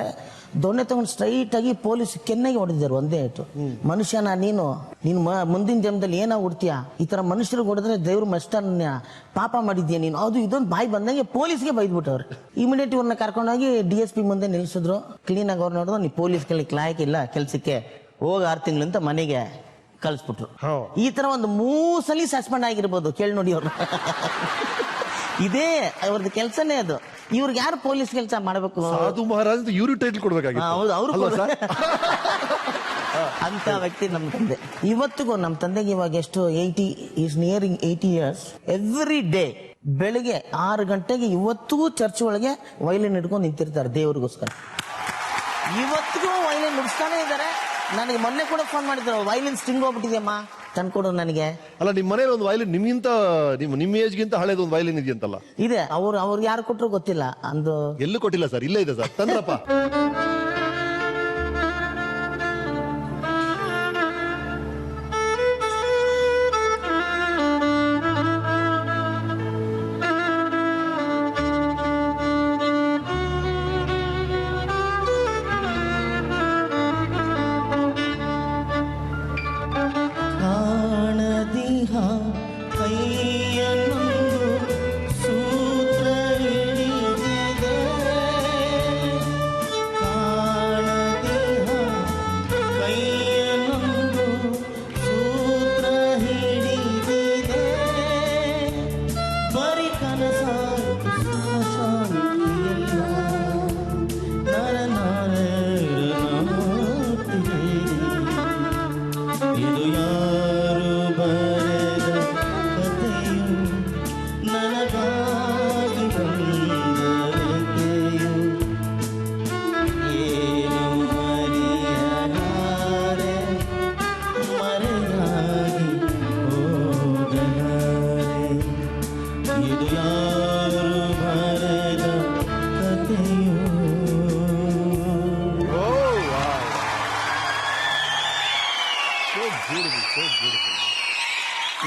ದೊಣ್ಣೆ ತಗೊಂಡು ಸ್ಟ್ರೈಟ್ ಆಗಿ ಪೊಲೀಸ್ ಕೆನ್ನೆಗೆ ಹೊಡೆದಿದ್ದಾರೆ ಒಂದೇ ಏಟು. ಮನುಷ್ಯನ ನೀನು ಮುಂದಿನ ಜನ್ಮದಲ್ಲಿ ಏನೋ ಹುಡ್ತೀಯ, ಈ ತರ ಮನುಷ್ಯರಿಗೆ ಹೊಡೆದ್ರೆ ದೇವ್ರ ಮಷ್ಟ ಪಾಪ ಮಾಡಿದ್ಯಾ ನೀನು, ಅದು ಇದೊಂದು ಬಾಯಿ ಬಂದಂಗೆ ಪೊಲೀಸ್ಗೆ ಬೈದ್ಬಿಟ್ಟವ್ರು. ಇಮಿಡಿಯೇಟ್ ಇವ್ರನ್ನ ಕರ್ಕೊಂಡೋಗಿ DSP ಮುಂದೆ ನಿಲ್ಸಿದ್ರು. ಕ್ಲೀನ್ ಆಗಿ ಅವ್ರು ನೋಡಿದ್ರು, ನೀ ಪೊಲೀಸ್ ಲಾಯಕ್ಕಿಲ್ಲ ಕೆಲ್ಸಕ್ಕೆ, ಹೋಗಿ 6 ತಿಂಗಳಿಂದ ಮನೆಗೆ ಕಳಿಸ್ಬಿಟ್ರು. ಈ ತರ ಒಂದು 3 ಸಲ ಸಸ್ಪೆಂಡ್ ಆಗಿರ್ಬೋದು, ಕೇಳಿ ನೋಡಿ ಅವ್ರನ್ನ. ಇದೇ ಅವ್ರದ್ದು ಕೆಲಸನೇ ಅದು. ಇವ್ರಿಗೆ ಯಾರು ಪೊಲೀಸ್ ಕೆಲಸ ಮಾಡಬೇಕು? ಸಾಧು ಮಹಾರಾಜ್ ಅಂತ ಇವ್ರು ಟೈಟ್ಲ್ ಕೊಡ್ಬೇಕಾಗಿತ್ತು. ಹೌದು, ಅವರು ಅಂತ ವ್ಯಕ್ತಿ ನಮ್ಮ ತಂದೆ. ಇವತ್ತಿಗೂ ನಮ್ಮ ತಂದೆಗೆ ಇವಾಗ ಎಷ್ಟು 80 is nearing 80 years. Every day ಬೆಳಿಗ್ಗೆ 6 ಗಂಟೆಗೆ ಇವತ್ತಿಗೂ ಚರ್ಚ್ ಒಳಗೆ ವೈಲಿನ್ ಹಿಡ್ಕೊಂಡು ನಿಂತಿರ್ತಾರೆ ದೇವ್ರಿಗೋಸ್ಕರ. ಇವತ್ತಿಗೂ ವೈಲಿನ್ ನುಡಿಸ್ತಾನೆ ಇದ್ದಾರೆ. ನನಗೆ ಮೊನ್ನೆ ಕೂಡ ಫೋನ್ ಮಾಡಿದ್ರು, ವೈಲಿನ್ ಸ್ಟ್ರಿಂಗ್ ಹೋಗ್ಬಿಟ್ಟಿದೆಯಮ್ಮ ತಂದ್ಕೊಡು ನನಗೆ. ಅಲ್ಲ, ನಿಮ್ಮ ಮನೇಲಿ ಒಂದು ವೈಲಿನ್ ನಿಮ್ಗಿಂತ ನಿಮ್ಮ ಏಜ್ಗಿಂತ ಹಳೇದು ಒಂದು ವೈಲಿನ್ ಇದೆಯಂತಲ್ಲ? ಇದೆ. ಅವ್ರಿಗೆ ಯಾರು ಕೊಟ್ಟರು ಗೊತ್ತಿಲ್ಲ. ಅಂದು ಎಲ್ಲೂ ಕೊಟ್ಟಿಲ್ಲ ಸರ್, ಇಲ್ಲೇ ಇದೆ ಸರ್, ತಂದ್ರಪ್ಪ.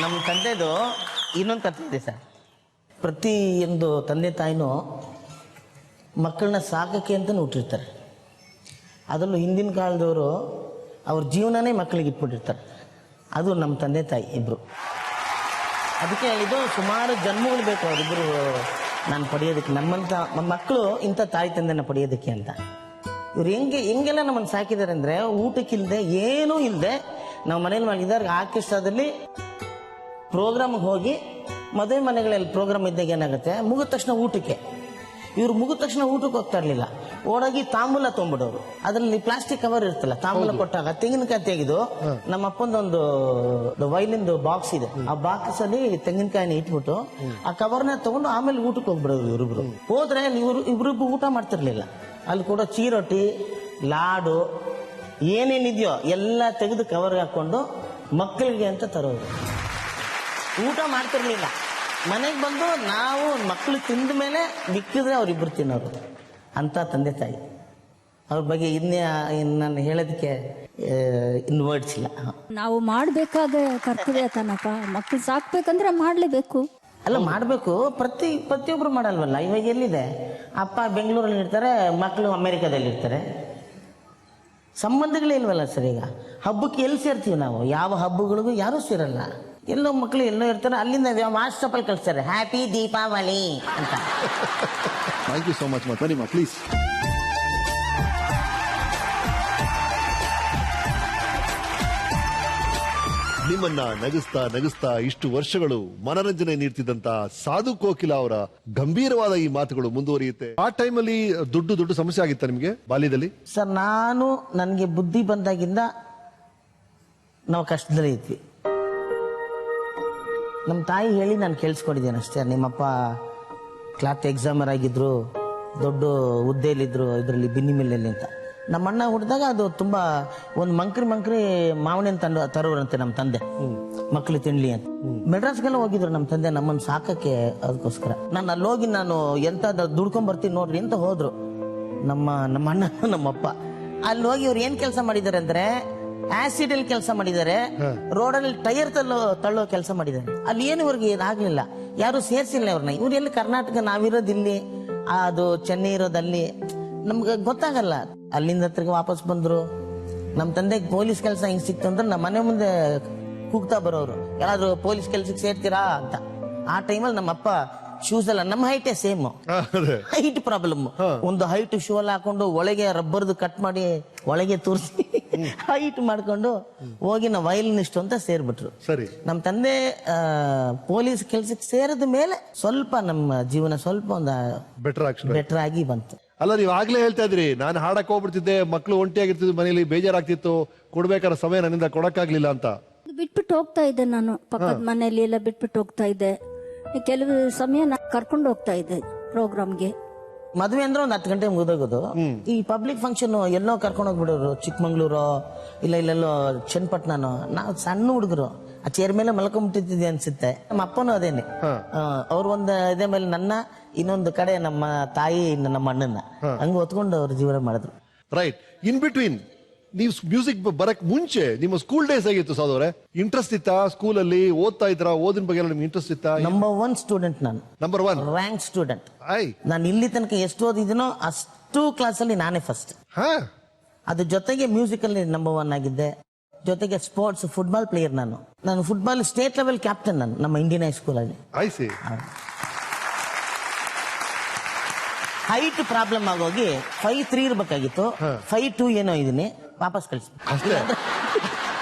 ನಮ್ಮ ತಂದೆದು ಇನ್ನೊಂದು ಕಥೆ ಇದೆ ಸರ್. ಪ್ರತಿಯೊಂದು ತಂದೆ ತಾಯಿನೂ ಮಕ್ಕಳನ್ನ ಸಾಕಕ್ಕೆ ಅಂತಲೂ ಹುಟ್ಟಿರ್ತಾರೆ. ಅದರಲ್ಲೂ ಹಿಂದಿನ ಕಾಲದವರು ಅವ್ರ ಜೀವನನೇ ಮಕ್ಕಳಿಗೆ ಇಟ್ಬಿಟ್ಟಿರ್ತಾರೆ. ಅದು ನಮ್ಮ ತಂದೆ ತಾಯಿ ಇಬ್ಬರು. ಅದಕ್ಕೆ ಹೇಳಿದ್ದು ಸುಮಾರು ಜನ್ಮಗಳು ಬೇಕು ಅವರಿಬ್ಬರು ನಾನು ಪಡೆಯೋದಕ್ಕೆ, ನಮ್ಮಂಥ ಮಕ್ಕಳು ಇಂಥ ತಾಯಿ ತಂದೆನ ಪಡೆಯೋದಕ್ಕೆ ಅಂತ. ಇವ್ರು ಹೆಂಗೆಲ್ಲ ನಮ್ಮನ್ನು ಸಾಕಿದ್ದಾರೆ ಅಂದರೆ, ಊಟಕ್ಕಿಲ್ಲದೆ ಏನೂ ಇಲ್ಲದೆ ನಾವು ಮನೇಲಿ ಮಾಡಿದ್ದಾರೆ. ಆರ್ಕೆಸ್ಟ್ರಾದಲ್ಲಿ ಪ್ರೋಗ್ರಾಮ್ಗೆ ಹೋಗಿ, ಮದುವೆ ಮನೆಗಳಲ್ಲಿ ಪ್ರೋಗ್ರಾಮ್ ಇದ್ದಾಗ ಏನಾಗುತ್ತೆ, ಮುಗಿದ ತಕ್ಷಣ ಊಟಕ್ಕೆ, ಇವ್ರು ಮುಗಿದ ತಕ್ಷಣ ಊಟಕ್ಕೆ ಹೋಗ್ತಾ ಇರಲಿಲ್ಲ, ಓಡಾಗಿ ತಾಂಬೂಲ ತೊಗೊಂಬಿಡೋರು. ಅದರಲ್ಲಿ ಪ್ಲಾಸ್ಟಿಕ್ ಕವರ್ ಇರ್ತಲ್ಲ, ತಾಂಬೂಲ ಕೊಟ್ಟಾಗ ತೆಂಗಿನಕಾಯಿ ತೆಗೆದು, ನಮ್ಮ ಅಪ್ಪಂದೊಂದು ವೈಲಿಂದು ಬಾಕ್ಸ್ ಇದೆ, ಆ ಬಾಕ್ಸ್ ಅಲ್ಲಿ ತೆಂಗಿನಕಾಯಿನ ಇಟ್ಬಿಟ್ಟು ಆ ಕವರ್ನ ತಗೊಂಡು ಆಮೇಲೆ ಊಟಕ್ಕೆ ಹೋಗ್ಬಿಡೋರು. ಇವರಿಬ್ರು ಹೋದ್ರೆ ಇವ್ರಿಬ್ರು ಊಟ ಮಾಡ್ತಿರ್ಲಿಲ್ಲ. ಅಲ್ಲಿ ಕೂಡ ಚೀರೊಟ್ಟಿ, ಲಾಡು, ಏನೇನಿದೆಯೋ ಎಲ್ಲ ತೆಗೆದು ಕವರ್ ಹಾಕೊಂಡು ಮಕ್ಕಳಿಗೆ ಅಂತ ತರೋರು. ಊಟ ಮಾಡ್ತಿರ್ಲಿಲ್ಲ. ಮನೆಗೆ ಬಂದು ನಾವು ಮಕ್ಕಳು ತಿಂದ ಮೇಲೆ ಮಿಕ್ಕಿದ್ರೆ ಅವ್ರಿಬ್ರು ತಿನ್ನೋರು. ಅಂತ ತಂದೆ ತಾಯಿ. ಅವ್ರ ಬಗ್ಗೆ ನಾನು ಹೇಳೋದಕ್ಕೆ ಇನ್ನು ವರ್ಡ್ಸ್ ಇಲ್ಲ. ನಾವು ಮಾಡಬೇಕಾದ ಕರ್ತವ್ಯ ತಾನಪ್ಪ. ಮಕ್ಕಳು ಸಾಕ್ಬೇಕಂದ್ರೆ ಮಾಡಲೇಬೇಕು. ಅಲ್ಲ, ಮಾಡಬೇಕು. ಪ್ರತಿಯೊಬ್ರು ಮಾಡಲ್ವಲ್ಲ. ಇವಾಗ ಎಲ್ಲಿದೆ, ಅಪ್ಪ ಬೆಂಗಳೂರಲ್ಲಿ ಇರ್ತಾರೆ, ಮಕ್ಕಳು ಅಮೆರಿಕಾದಲ್ಲಿ ಇರ್ತಾರೆ. ಸಂಬಂಧಗಳೇ ಇಲ್ವಲ್ಲ ಸರ್. ಈಗ ಹಬ್ಬಕ್ಕೆ ಎಲ್ಲಿ ಸೇರ್ತೀವಿ ನಾವು? ಯಾವ ಹಬ್ಬಗಳಿಗೂ ಯಾರೂ ಸೇರಲ್ಲ. ಎಲ್ಲೋ ಮಕ್ಕಳು ಎಲ್ಲೋ ಇರ್ತಾರೆ, ಅಲ್ಲಿಂದ ವಾಟ್ಸಪ್ಪಲ್ಲಿ ಕಳಿಸ್ತಾರೆ ಹ್ಯಾಪಿ ದೀಪಾವಳಿ ಅಂತ. Thank you so much. ಬನ್ನಿಮ್ಮ ಪ್ಲೀಸ್. ನಿಮ್ಮನ್ನ ನಗಿಸ್ತಾ ಇಷ್ಟು ವರ್ಷಗಳು ಮನರಂಜನೆ ನೀಡ್ತಿದ್ದಂತ ಸಾಧು ಕೋಕಿಲ ಅವರ ಗಂಭೀರವಾದ ಈ ಮಾತುಗಳು ಮುಂದುವರಿಯುತ್ತೆ. ಆ ಟೈಮಲ್ಲಿ ದೊಡ್ಡ ಸಮಸ್ಯೆ ಆಗಿತ್ತ ನಿಮ್ಗೆ ಬಾಲ್ಯದಲ್ಲಿ? ಸರ್, ನನಗೆ ಬುದ್ಧಿ ಬಂದಾಗಿಂದ ನಾವು ಕಷ್ಟದಲ್ಲಿ ಇದ್ವಿ. ನಮ್ಮ ತಾಯಿ ಹೇಳಿ ನಾನು ಕೇಳಿಸ್ಕೊಂಡಿದ್ದೇನೆ ಅಷ್ಟೇ. ನಿಮ್ಮಪ್ಪ ಕ್ಲಾತ್ ಎಕ್ಸಾಮರ್ ಆಗಿದ್ರು, ದೊಡ್ಡ ಹುದ್ದೆಯಲ್ಲಿದ್ರು, ಇದರಲ್ಲಿ ಬಿನ್ನಿ ಮಿಲ್ಲಲ್ಲಿ ಅಂತ. ನಮ್ಮ ಅಣ್ಣ ಹುಟ್ಟಿದಾಗ ಅದು ತುಂಬಾ ಒಂದು ಮಂಕ್ರಿ ಮಾವಣಿನ ತರೋರಂತೆ ನಮ್ಮ ತಂದೆ, ಮಕ್ಕಳು ತಿನ್ಲಿ ಅಂತ. ಮೆಡ್ರಾಸ್ಗೆಲ್ಲ ಹೋಗಿದ್ರು ನಮ್ಮ ತಂದೆ ನಮ್ಮನ್ನು ಸಾಕಕ್ಕೆ. ಅದಕ್ಕೋಸ್ಕರ ನಾನು ಅಲ್ಲಿ ಹೋಗಿ ನಾನು ಎಂತ ದುಡ್ಕೊಂಡ್ ಬರ್ತೀನಿ ನೋಡ್ರಿ ಅಂತ ಹೋದ್ರು ನಮ್ಮ ಅಣ್ಣ ನಮ್ಮಪ್ಪ. ಅಲ್ಲಿ ಹೋಗಿ ಇವ್ರು ಏನ್ ಕೆಲಸ ಮಾಡಿದ್ದಾರೆ ಅಂದ್ರೆ, ಆಸಿಡ್ ಅಲ್ಲಿ ಕೆಲಸ ಮಾಡಿದ್ದಾರೆ, ರೋಡಲ್ಲಿ ಟೈರ್ ತಳ್ಳೋ ಕೆಲಸ ಮಾಡಿದ್ದಾರೆ. ಅಲ್ಲಿ ಏನು ಇವ್ರಿಗೆ ಇದಾಗ್ಲಿಲ್ಲ, ಯಾರು ಸೇರ್ಸಿಲ್ಲ ಇವ್ರನ್ನ. ಇವ್ರು ಎಲ್ಲಿ ಕರ್ನಾಟಕ, ನಾವಿರೋದಿಲ್ಲಿ, ಅದು ಚೆನ್ನೈ ಇರೋದಲ್ಲಿ. ನಮ್ಗೆ ಗೊತ್ತಾಗಲ್ಲ. ಅಲ್ಲಿಂದ ತಿರ್ಗಿ ವಾಪಸ್ ಬಂದ್ರು. ನಮ್ಮ ತಂದೆಗೆ ಪೊಲೀಸ್ ಕೆಲಸ ಹಿಂಗ್ ಸಿಕ್ತು ಅಂದ್ರೆ ನಮ್ಮ ಮನೆ ಮುಂದೆ ಕೂಗ್ತಾ ಬರೋರು, ಯಾರಾದ್ರೂ ಪೊಲೀಸ್ ಕೆಲ್ಸಕ್ಕೆ ಸೇರ್ತೀರಾ ಅಂತ. ಆ ಟೈಮಲ್ಲಿ ನಮ್ಮ ಅಪ್ಪ ಶೂಸ್ ಎಲ್ಲ ನಮ್ಮ ಹೈಟೇ ಸೇಮ್, ಹೈಟ್ ಪ್ರಾಬ್ಲಮ್. ಒಂದು ಹೈಟ್ ಶೂ ಎಲ್ಲ ಹಾಕೊಂಡು ಒಳಗೆ ರಬ್ಬರ್ದು ಕಟ್ ಮಾಡಿ ಒಳಗೆ ತೋರಿಸಿ ಹೈಟ್ ಮಾಡ್ಕೊಂಡು ಹೋಗಿ ನಾವು ವಯಲಿನಿಸ್ಟ್ ಅಂತ ಸೇರ್ಬಿಟ್ರು. ಸರಿ. ನಮ್ಮ ತಂದೆ ಪೊಲೀಸ್ ಕೆಲ್ಸಕ್ಕೆ ಸೇರಿದ ಮೇಲೆ ಸ್ವಲ್ಪ ನಮ್ಮ ಜೀವನ ಸ್ವಲ್ಪ ಒಂದು ಬೆಟರ್ ಆಗಿ ಬಂತು. ಅಲ್ಲ, ನೀವು ಆಗ್ಲೇ ಹೇಳ್ತಾ ಇದ್ರಿ, ನಾನು ಹಾಡಕ್ ಹೋಗ್ಬಿಡ್ತಿದ್ದೆ, ಮಕ್ಳು ಒಂಟಿಯಾಗಿರ್ತಿದ್ವಿ, ಮನೇಲಿ ಬೇಜಾರಾಗ್ತಿತ್ತು, ಕೊಡ್ಬೇಕಾದ ಸಮಯ ನನ್ನಿಂದ ಕೊಡಕ್ಕಾಗ್ಲಿಲ್ಲ ಅಂತ. ಬಿಟ್ಬಿಟ್ಟು ಹೋಗ್ತಾ ಇದ್ದೆ ನಾನು, ಪಕ್ಕದ ಮನೆಯಲ್ಲಿ ಎಲ್ಲ ಬಿಟ್ಬಿಟ್ಟು ಹೋಗ್ತಾ ಇದ್ದೆ. ಕೆಲವು ಸಮಯ ನಾನು ಕರ್ಕೊಂಡು ಹೋಗ್ತಾ ಇದ್ದೆ ಪ್ರೋಗ್ರಾಮ್ಗೆ. ಮದ್ವೆ ಅಂದ್ರೆ ಒಂದು 10 ಗಂಟೆ ಮುಗಿದೋಗೋದು. ಈ ಪಬ್ಲಿಕ್ ಫಂಕ್ಷನ್ ಎಲ್ಲೋ ಕರ್ಕೊಂಡು ಹೋಗ್ಬಿಡೋರು, ಚಿಕ್ಕಮಂಗ್ಳೂರು ಇಲ್ಲೆಲ್ಲೋ ಚನ್ನಪಟ್ಟಣನೋ. ನಾವು ಸಣ್ಣ ಹುಡುಗರು ಆ ಚೇರ್ ಮೇಲೆ ಮಲ್ಕೊಂಡ್ಬಿಟ್ಟಿದ್ದೆ ಅನ್ಸುತ್ತೆ. ನಮ್ಮ ಅಪ್ಪನೂ ಅದೇನೆ, ಅವ್ರು ಒಂದು ಇದೇ ಮೇಲೆ ನನ್ನ, ಇನ್ನೊಂದು ಕಡೆ ನಮ್ಮ ತಾಯಿ, ನಮ್ಮ ಅಣ್ಣನ ಹಂಗ ಹೊತ್ಕೊಂಡು ಅವ್ರ ಜೀವನ ಮಾಡಿದ್ರು. ರೈಟ್. ಇನ್ ಬಿಟ್ವೀನ್ ನೀವು ಮ್ಯೂಸಿಕ್ ಬರಕ್ ಮುಂಚೆ ನಿಮ್ಮ ಸ್ಕೂಲ್ ಡೇಸ್ ಆಗಿತ್ತು ಸಾಧವ್ರೆ? ಇಂಟ್ರೆಸ್ಟ್ ಇತ್ತಾ ಸ್ಕೂಲಲ್ಲಿ? ಓದ್ತಾ ಇದ್ರಾ? ಓದಿನ ಬಗ್ಗೆ ನಿಮ್ಗೆ ಇಂಟ್ರೆಸ್ಟ್ ಇತ್ತಾ? ನಂಬರ್ 1 ಸ್ಟೂಡೆಂಟ್ ನಾನು, ನಂಬರ್ 1 ರ್ಯಾಂಕ್ ಸ್ಟೂಡೆಂಟ್. ನಾನು ಇಲ್ಲಿ ತನಕ ಎಷ್ಟು ಓದಿದ್ದೀನೋ ಅಷ್ಟು ಕ್ಲಾಸಲ್ಲಿ ನಾನೇ ಫಸ್ಟ್. ಅದ್ರ ಜೊತೆಗೆ ಮ್ಯೂಸಿಕ್ ಅಲ್ಲಿ ನಂಬರ್ 1 ಆಗಿದ್ದೆ. ಜೊತೆಗೆ ಸ್ಪೋರ್ಟ್ಸ್ ಫುಟ್ಬಾಲ್ ಪ್ಲೇಯರ್ ನಾನು ಫುಟ್ಬಾಲ್ ಸ್ಟೇಟ್ ಲೆವೆಲ್ ಕ್ಯಾಪ್ಟನ್ ನಾನು ನಮ್ಮ ಇಂಡಿಯನ್ ಹೈಸ್ಕೂಲ್ ಅಲ್ಲಿ. ಹೈಟ್ ಪ್ರಾಬ್ಲಮ್ ಆಗೋಗಿ 5'3" ಇರ್ಬೇಕಾಗಿತ್ತು, 5'2" ಏನೋ ಇದೀನಿ, ವಾಪಸ್ ಕಳಿಸ್ಬೇಕು.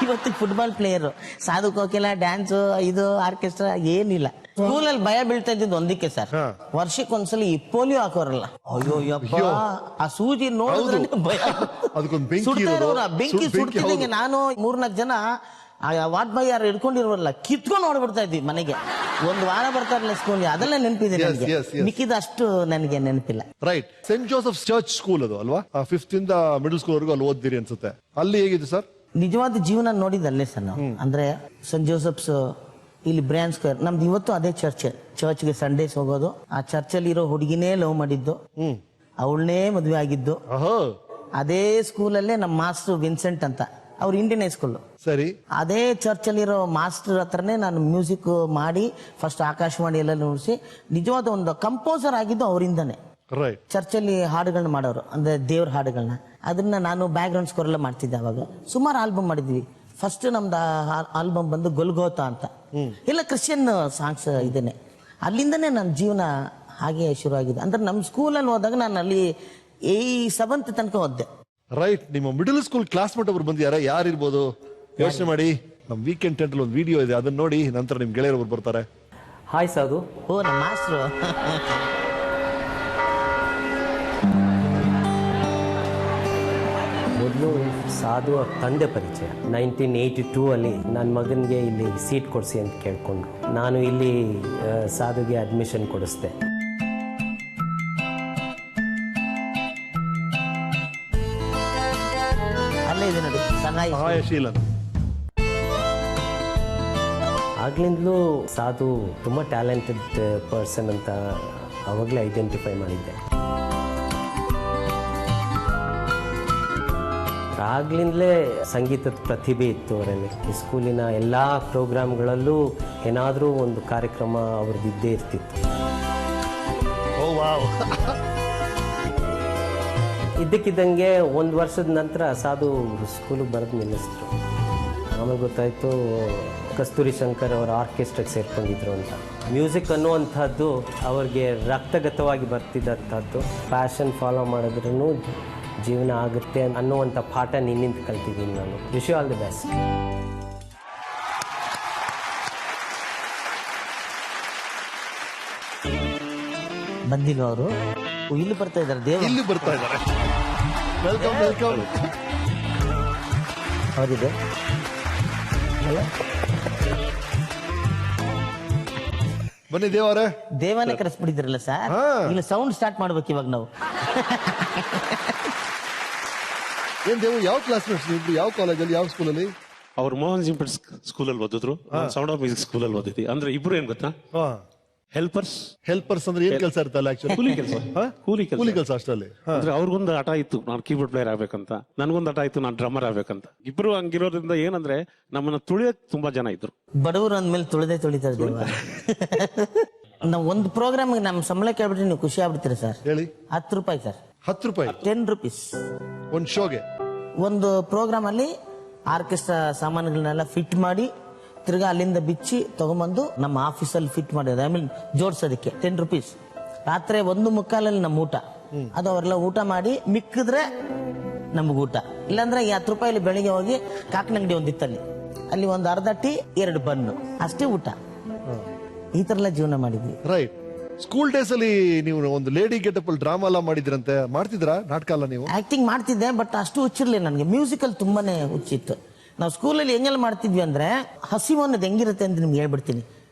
ಇವತ್ತು football player, Sadhu Kokila, dance, ಇದು ಆರ್ಕೆಸ್ಟ್ರಾ ಏನಿಲ್ಲ. ಸ್ಕೂಲಲ್ಲಿ ಭಯ ಬೀಳ್ತಾ ಇದ್ದಿದ್ದು ಒಂದಕ್ಕೆ ಸರ್, ವರ್ಷಕ್ಕೊಂದ್ಸಲಿ ಈ ಪೋಲಿಯೋ ಹಾಕೋರಲ್ಲ, ಅಯ್ಯೋ ಯಪ್ಪ, ಆ ಸೂಜಿ ನೋಡಿದ್ರೆ ಭಯ. ಬೆಂಕಿ ಸುಡ್ತಿದಂಗೆ ನಾನು 3-4 ಜನ ವಾಟ್ ಬಾಯ್ ಯಾರು ಹಿಡ್ಕೊಂಡಿರೋಲ್ಲ ಕಿತ್ಕೊಂಡು ನೋಡ್ಬಿಡ್ತಾ ಇದ್ವಿ ಮನೆಗೆ. 1 ವಾರ ಬರ್ತಾರಲ್ಲ ಸ್ಕೂಲ್ಗೆ, ಅದೆಲ್ಲ ನೆನಪಿದೆ ನನಗೆ. ಮಿಕ್ಕಿದ ಅಷ್ಟು ನನಗೆ ನೆನಪಿಲ್ಲ. Right. Saint Joseph church school ಅದು ಅಲ್ವಾ? 5th ಇಂದ ಮಿಡಲ್ ಸ್ಕೂಲ್ ವರೆಗೂ ಅಲ್ಲಿ ಓದಿರಿ ಅನ್ಸುತ್ತೆ. ಅಲ್ಲಿ ಹೇಗಿದೆ ಸರ್? ನಿಜವಾದ ಜೀವನ ನೋಡಿದಲ್ಲೇ ಸರ್ ನಾವು. ಅಂದ್ರೆ ಸೆಂಟ್ ಜೋಸೆಫ್ಸ್ ಇಲ್ಲಿ ಬ್ರ್ಯಾನ್ ಸ್ಕ್ವೇರ್ ನಮ್ದು ಇವತ್ತು ಅದೇ ಚರ್ಚ್ಗೆ ಸಂಡೇಸ್ ಹೋಗೋದು. ಆ ಚರ್ಚಲ್ಲಿ ಇರೋ ಹುಡುಗಿನೇ ಲವ್ ಮಾಡಿದ್ದು, ಅವಳನ್ನೇ ಮದ್ವೆ ಆಗಿದ್ದು. ಅದೇ ಸ್ಕೂಲಲ್ಲೇ ನಮ್ಮ ಮಾಸ್ಟರ್ ವಿನ್ಸೆಂಟ್ ಅಂತ, ಅವ್ರು ಇಂಡಿಯನ್ ಹೈಸ್ಕೂಲ್. ಸರಿ. ಅದೇ ಚರ್ಚಲ್ಲಿರೋ ಮಾಸ್ಟರ್ ಹತ್ರನೇ ನಾನು ಮ್ಯೂಸಿಕ್ ಮಾಡಿ ಫಸ್ಟ್ ಆಕಾಶವಾಣಿ ಎಲ್ಲ ನುಡಿಸಿ ನಿಜವಾದ ಒಂದು ಕಂಪೋಸರ್ ಆಗಿದ್ದು ಅವರಿಂದಾನೆ. ಚರ್ಚಲ್ಲಿ ಹಾಡುಗಳನ್ನ ಮಾಡೋರು, ಅಂದ್ರೆ ದೇವ್ರ ಹಾಡುಗಳನ್ನ, ಅದನ್ನ ನಾನು ಬ್ಯಾಕ್ ಗ್ರೌಂಡ್ ಸ್ಕೋರ್ ಎಲ್ಲ ಮಾಡ್ತಿದ್ದೆ. ಅವಾಗ ಸುಮಾರು ಆಲ್ಬಮ್ ಮಾಡಿದ್ವಿ. ಫಸ್ಟ್ ನಮ್ದು ಆಲ್ಬಮ್ ಬಂದು ಗೊಲ್ಗೋತಾ ಅಂತ, ಎಲ್ಲ ಕ್ರಿಶ್ಚಿಯನ್ ಸಾಂಗ್ಸ್ ಇದೇನೆ. ಅಲ್ಲಿಂದನೇ ನನ್ನ ಜೀವನ ಹಾಗೆ ಶುರು ಆಗಿದೆ. ಅಂದ್ರೆ ನಮ್ಮ ಸ್ಕೂಲಲ್ಲಿ ಹೋದಾಗ ನಾನು ಅಲ್ಲಿ 7th ತನಕ ಓದ್ದೆ. ರೈಟ್. ನಿಮ್ಮ ಮಿಡಲ್ ಸ್ಕೂಲ್ ಕ್ಲಾಸ್ಮೇಟ್ ಒಬ್ರು ಬಂದಿದ್ದಾರೆ, ಯಾರಿರ್ಬೋದು ಯೋಚನೆ ಮಾಡಿ. ನಮ್ಮ ವೀಕೆಂಡ್ ಟೆಂಟ್ ಒಂದು ವಿಡಿಯೋ ಇದೆ, ಅದನ್ನ ನೋಡಿ ನಂತರ ನಿಮ್ ಗೆಳೆಯರೊಬ್ರು ಬರ್ತಾರೆ. ಹಾಯ್ ಸಾಧು. ಓ, ನಮ್ಮ ಮಾಸ್ಟ್ರು. ಮೊದಲು ಸಾಧು ತಂದೆ ಪರಿಚಯ 1982 ಅಲ್ಲಿ ನನ್ನ ಮಗನಿಗೆ ಇಲ್ಲಿ ಸೀಟ್ ಕೊಡಿಸಿ ಅಂತ ಕೇಳ್ಕೊಂಡು ನಾನು ಇಲ್ಲಿ ಸಾಧುಗೆ ಅಡ್ಮಿಷನ್ ಕೊಡಿಸ್ದೆ. ಅಲ್ಲೇ ಇದೆ ನೋಡಿ, ಸಹಾಯಶೀಲನ್. ಆಗ್ಲಿಂದಲೂ ಸಾಧು ತುಂಬ ಟ್ಯಾಲೆಂಟೆಡ್ ಪರ್ಸನ್ ಅಂತ ಅವಾಗಲೇ ಐಡೆಂಟಿಫೈ ಮಾಡಿದ್ದೆ. ಆಗ್ಲಿಂದಲೇ ಸಂಗೀತದ ಪ್ರತಿಭೆ ಇತ್ತು ಅವರಲ್ಲಿ. ಸ್ಕೂಲಿನ ಎಲ್ಲ ಪ್ರೋಗ್ರಾಮ್ಗಳಲ್ಲೂ ಏನಾದರೂ ಒಂದು ಕಾರ್ಯಕ್ರಮ ಅವ್ರದ್ದು ಇದ್ದೇ ಇರ್ತಿತ್ತು. ಇದ್ದಕ್ಕಿದ್ದಂಗೆ 1 ವರ್ಷದ ನಂತರ ಸಾಧು ಸ್ಕೂಲಿಗೆ ಬರೋದು ನಿಲ್ಲಿಸಿದ್ರು. ಆಮೇಲೆ ಗೊತ್ತಾಯಿತು ಕಸ್ತೂರಿ ಶಂಕರ್ ಅವರ ಆರ್ಕೆಸ್ಟ್ರಾಗೆ ಸೇರ್ಕೊಂಡಿದ್ರು ಅಂತ. ಮ್ಯೂಸಿಕ್ ಅನ್ನುವಂಥದ್ದು ಅವ್ರಿಗೆ ರಕ್ತಗತವಾಗಿ ಬರ್ತಿದ್ದಂಥದ್ದು. ಪ್ಯಾಷನ್ ಫಾಲೋ ಮಾಡಿದ್ರೂ ಜೀವನ ಆಗುತ್ತೆ ಅನ್ನುವಂಥ ಪಾಠ ನಿನ್ನಿಂದ ಕಲ್ತಿದ್ದೀನಿ ನಾನು. Wish you all the best. ಬಂದಿಲ್ವ ಅವರು? ಇಲ್ಲಿ ಬರ್ತಾ ಇದ್ದಾರೆ, ದೇವ ಇಲ್ಲಿ ಬರ್ತಾ ಇದ್ದಾರೆ. Welcome welcome. ಅವರಿದೆ ಬನ್ನಿ ದೇವರೇ. ದೇವಾನೇ ಕರೆಸ್ಬಿಟ್ಟಿದ್ರಲ್ಲ ಸರ್, ಇಲ್ಲಿ ಸೌಂಡ್ ಸ್ಟಾರ್ಟ್ ಮಾಡ್ಬೇಕು ಇವಾಗ ನಾವು. ಏನ್ ದೇವು, ಯಾವ ಕ್ಲಾಸ್ಮೇಟ್ಸ್ ನೀವು? ಯಾವ ಕಾಲೇಜಲ್ಲಿ, ಯಾವ ಸ್ಕೂಲಲ್ಲಿ? ಅವ್ರು ಮೋಹನ್ ಜಿಂಪಟ್ ಸ್ಕೂಲಲ್ಲಿ ಓದಿದ್ರು, ಸೌಂಡ್ ಆಫ್ ಮ್ಯೂಸಿಕ್ ಸ್ಕೂಲಲ್ಲಿ ಓದಿದ್ವಿ. ಅಂದ್ರೆ ಇಬ್ರು ಏನ್ ಗೊತ್ತಾ, ಹೆಲ್ಪರ್ಸ್ ಅಂದ್ರೆ ಏನ್ ಕೆಲಸ ಇರ್ತಲ್ಲ? ಕೂಲಿ ಕೆಲಸ ಅಷ್ಟರಲ್ಲಿ. ಅಂದ್ರೆ ಅವ್ರಿಗೊಂದು ಆಟ ಇತ್ತು, ನಾನು ಕೀಬೋರ್ಡ್ ಪ್ಲೇಯರ್ ಆಗ್ಬೇಕಂತ, ನನ್ಗೊಂದು ಆಟ ಇತ್ತು, ನಾನು ಡ್ರಮ್ಮರ್ ಆಗ್ಬೇಕಂತ. ಇಬ್ರು ಹಂಗಿರೋದ್ರಿಂದ ಏನಂದ್ರೆ ನಮ್ಮನ್ನ ತುಳಿಯಕ್ ತುಂಬಾ ಜನ ಇದ್ರು. ಬಡವರು ಅಂದ್ಮೇಲೆ ತುಳಿದೇ ತುಳಿತಾರೆ. ನಾವು ಒಂದು ಪ್ರೋಗ್ರಾಮ್ಗೆ ನಮ್ಮ ಸಂಬಳ ಕೇಳ್ಬಿಟ್ರೆ ನೀವು ಖುಷಿ ಆಗ್ಬಿಡ್ತೀರಿ ಸರ್. ಹೇಳಿ. 10 ರೂಪಾಯಿ ಸರ್. 10 ರೂಪಾಯಿ 10 rupees. ಒಂದ್ ಶೋಗೆ. ಒಂದು ಪ್ರೋಗ್ರಾಮ್ ಅಲ್ಲಿ ಆರ್ಕೆಸ್ಟ್ರಾ ಸಾಮಾನುಗಳನ್ನೆಲ್ಲ ಫಿಟ್ ಮಾಡಿ ತಿರ್ಗಾ ಅಲ್ಲಿಂದ ಬಿಚ್ಚಿ ತಗೊಂಬಂದು ನಮ್ಮ ಆಫೀಸಲ್ಲಿ ಫಿಟ್ ಮಾಡೋದು, ಐ ಮೀನ್ ಜೋಡ್ಸೋದಕ್ಕೆ 10 rupees. ರಾತ್ರಿ 1:15 ನಮ್ಮ ಊಟ. ಅದು ಅವರೆಲ್ಲ ಊಟ ಮಾಡಿ ಮಿಕ್ಕಿದ್ರೆ ನಮ್ಗೆ ಊಟ. ಇಲ್ಲಾಂದ್ರೆ 10 ರೂಪಾಯಿ ಬೆಳಿಗ್ಗೆ ಹೋಗಿ ಕಾಕನಂಗಡಿ ಒಂದಿತ್ತಲ್ಲಿ, ಅಲ್ಲಿ ಒಂದು ಅರ್ಧ ಟೀ 2 ಬನ್ನು ಅಷ್ಟೇ ಊಟ. ಈ ತರ ಎಲ್ಲ ಜೀವನ ಮಾಡಿದ್ವಿ. ರೈಟ್. ಸ್ಕೂಲ್ ಡೇಸ್ ಅಲ್ಲಿ ನೀವು ಒಂದು ಲೇಡಿ ಗೆಟಪ್ ಅಲ್ಲಿ ಡ್ರಾಮಾ ಎಲ್ಲ ಮಾಡಿದ್ರಂತೆ, ಮಾಡ್ತಿದ್ರಾ ನಾಟಕ ಎಲ್ಲ ನೀವು? ಆಕ್ಟಿಂಗ್ ಮಾಡ್ತಿದ್ದೆ, ಬಟ್ ಅಷ್ಟು ಹುಚ್ಚಿರ್ಲಿ ನನಗೆ. ಮ್ಯೂಸಿಕಲ್ ತುಂಬಾನೇ ಹುಚ್ಚಿತ್ತು. ನಾವು ಸ್ಕೂಲಲ್ಲಿ ಹೆಂಗೆಲ್ಲ ಮಾಡ್ತಿದ್ವಿ ಅಂದ್ರೆ, ಹಸಿವು ಅನ್ನೋದು ಹೆಂಗಿರುತ್ತೆ ಅಂತ ನಿಮ್ಗೆ ಹೇಳ್ಬಿಡ್ತೀನಿ.